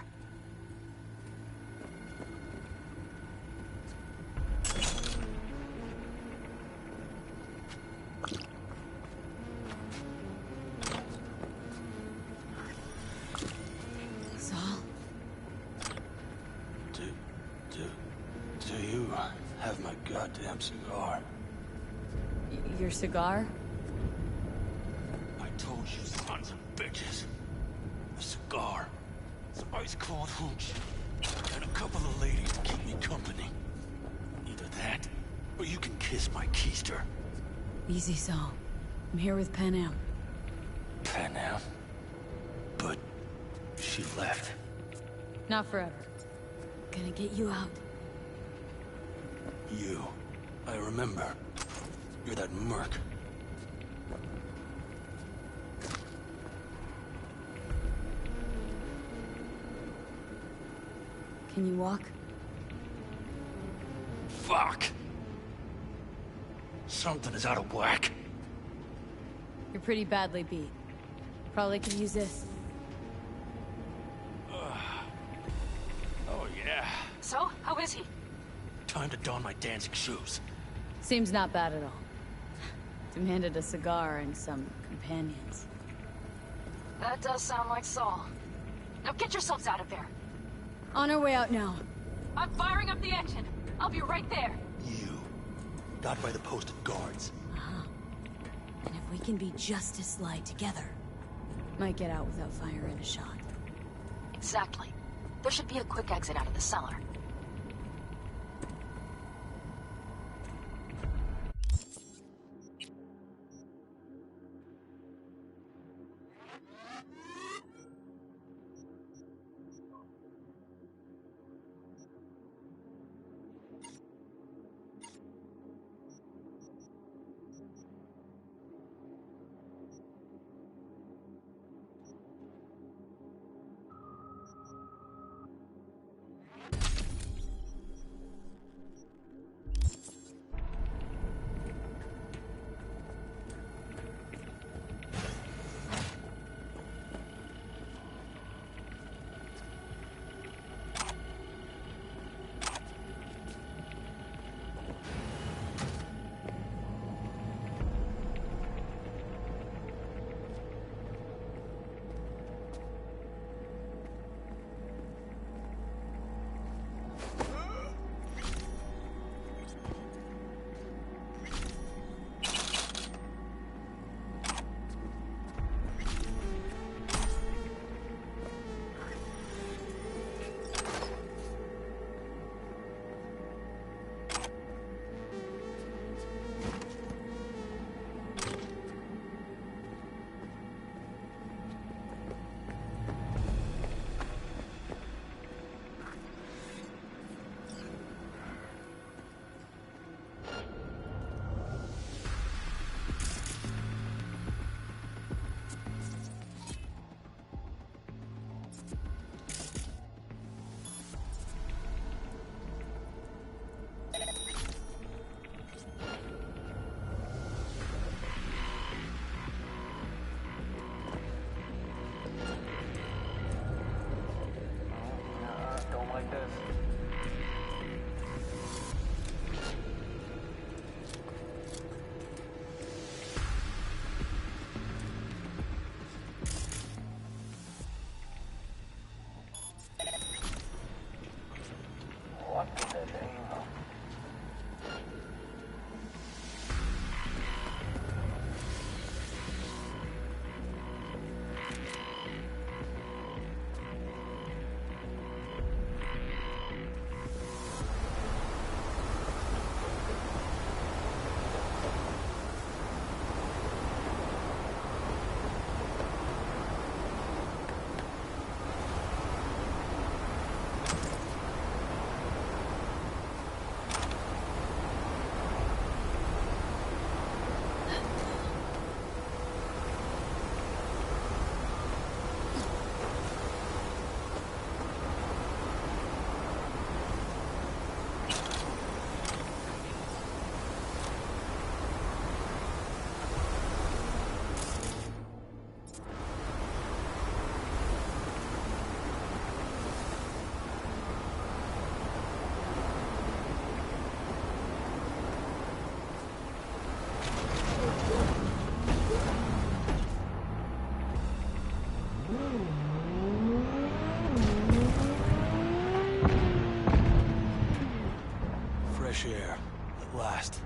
Saul? Do you have my goddamn cigar? Your cigar? I told you, sons of bitches. A cigar, some ice-cold hooch, and a couple of ladies to keep me company. Either that, or you can kiss my keister. Easy, Saul. I'm here with Pan Am. Pan Am? But she left. Not forever. Gonna get you out. You. I remember. You're that merc. Can you walk? Fuck! Something is out of whack. You're pretty badly beat. Probably could use this. Oh, yeah. So, how is he? Time to don my dancing shoes. Seems not bad at all. Demanded a cigar and some companions. That does sound like Saul. Now get yourselves out of there. On our way out now. I'm firing up the engine. I'll be right there. You. Not by the posted guards. And if we can be just as sly together, might get out without firing a shot. Exactly. There should be a quick exit out of the cellar. Fresh air. At last.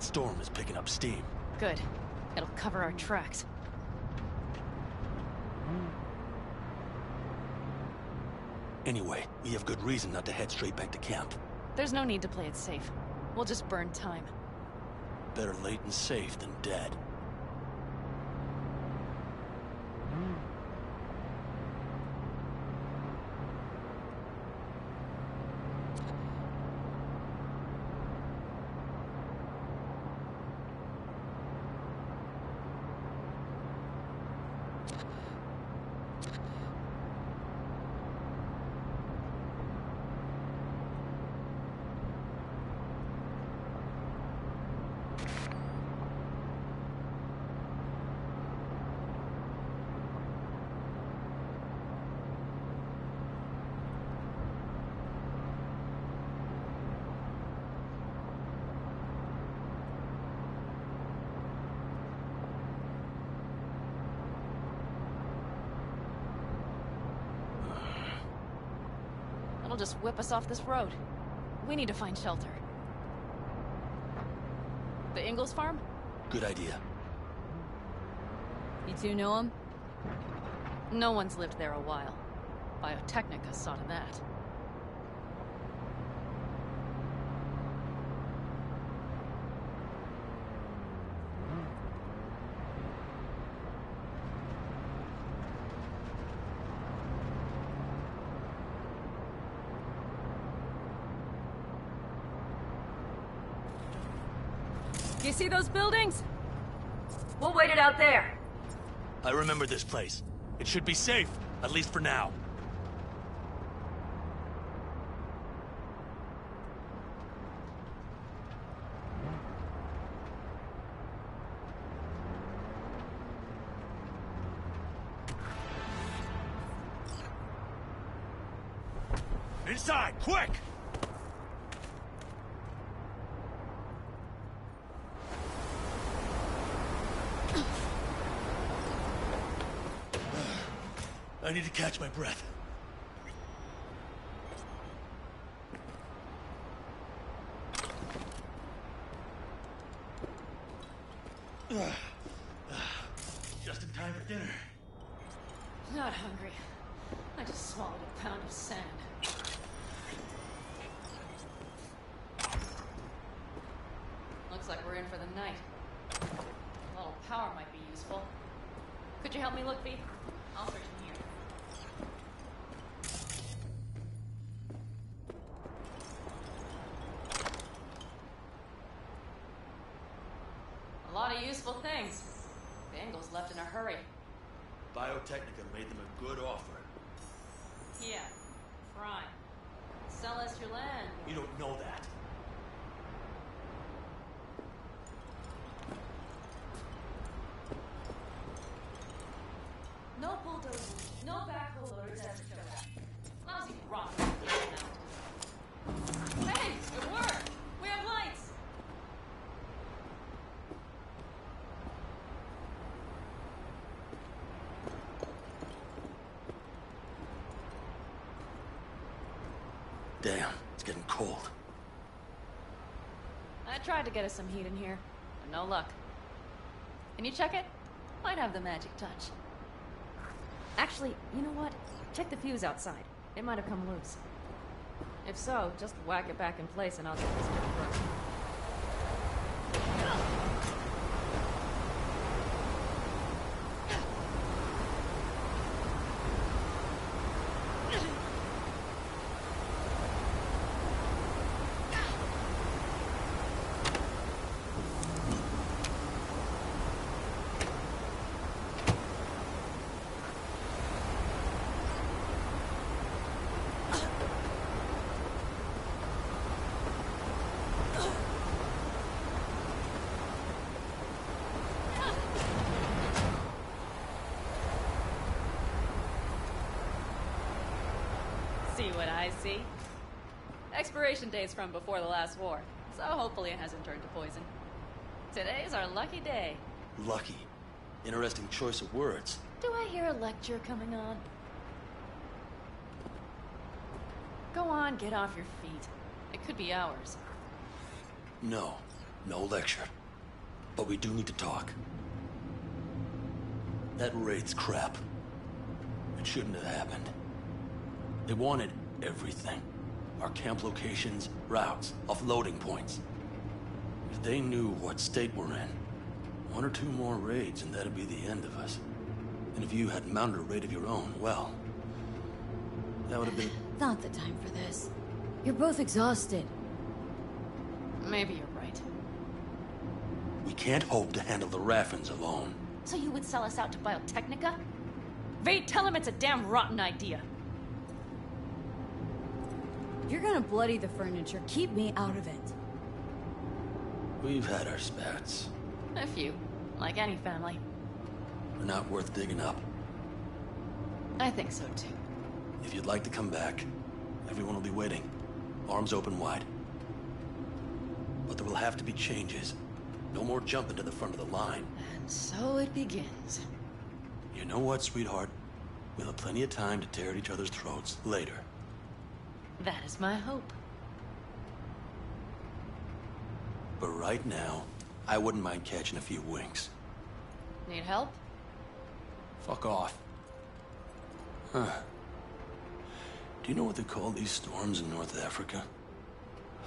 That storm is picking up steam. Good. It'll cover our tracks. Anyway, we have good reason not to head straight back to camp. There's no need to play it safe. We'll just burn time. Better late and safe than dead. It'll just whip us off this road. We need to find shelter. The Ingalls farm? Good idea. You two know him? No one's lived there a while. Biotechnica saw to that. You see those buildings? We'll wait it out there. I remember this place. It should be safe, at least for now. Inside, quick! I need to catch my breath. Just in time for dinner. Not hungry. I just swallowed a pound of sand. Looks like we're in for the night. A little power might be useful. Could you help me look, V? I'll search in here. A lot of useful things. The Ingalls left in a hurry. Biotechnica made them a good offer. Yeah, prime. Sell us your land. You don't know that. No bulldozers, no backhoe loaders ever showed up. Lousy rock. Hey, it worked! We have lights! Damn, it's getting cold. I tried to get us some heat in here, but no luck. Can you check it? Might have the magic touch. Actually, you know what? Check the fuse outside. It might have come loose. If so, just whack it back in place and I'll get this bit broken. See what I see? Expiration date's from before the last war, so hopefully it hasn't turned to poison. Today's our lucky day. Lucky. Interesting choice of words. Do I hear a lecture coming on? Go on, get off your feet. It could be hours. No. No lecture. But we do need to talk. That raid's crap. It shouldn't have happened. They wanted everything. Our camp locations, routes, offloading points. If they knew what state we're in, 1 or 2 more raids and that'd be the end of us. And if you had mounted a raid of your own, well, that would have been... Not the time for this. You're both exhausted. Maybe you're right. We can't hope to handle the Raffens alone. So you would sell us out to Biotechnica? Vade, tell him it's a damn rotten idea. If you're gonna bloody the furniture, keep me out of it. We've had our spats. A few, like any family. They're not worth digging up. I think so too. If you'd like to come back, everyone will be waiting. Arms open wide. But there will have to be changes. No more jumping to the front of the line. And so it begins. You know what, sweetheart? We'll have plenty of time to tear at each other's throats later. That is my hope. But right now, I wouldn't mind catching a few winks. Need help? Fuck off. Huh. Do you know what they call these storms in North Africa?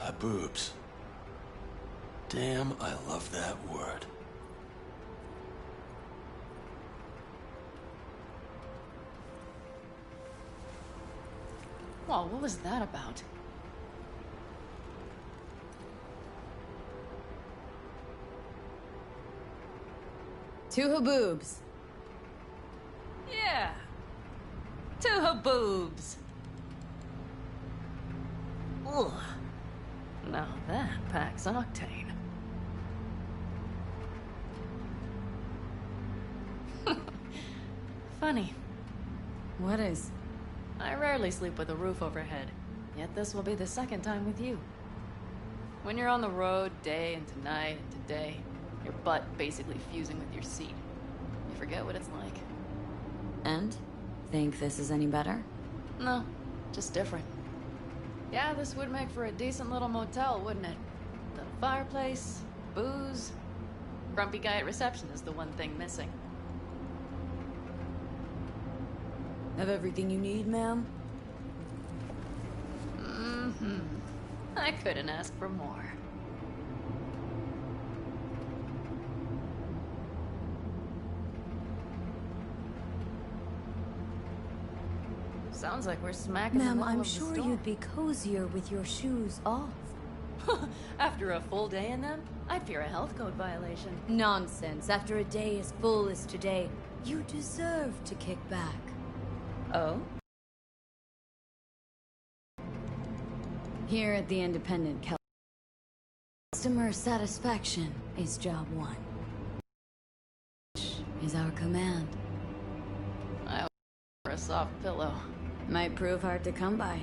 Haboobs. Damn, I love that word. Well, what was that about? Two haboobs. Yeah. 2 haboobs. Ugh. Now that packs octane. Funny. What is? I rarely sleep with a roof overhead, yet this will be the second time with you. When you're on the road day into night into day, your butt basically fusing with your seat. You forget what it's like. And? Think this is any better? No, just different. Yeah, this would make for a decent little motel, wouldn't it? The fireplace, booze. Grumpy guy at reception is the one thing missing. Have everything you need, ma'am? Mm-hmm. I couldn't ask for more. Sounds like we're smacking in the Ma'am, middle I'm of the sure storm. you'd be cozier with your shoes off. After a full day in them, I'd fear a health code violation. Nonsense. After a day as full as today, you deserve to kick back. Oh? Here at the Independent, customer satisfaction is job 1. Is our command. I for a soft pillow. Might prove hard to come by.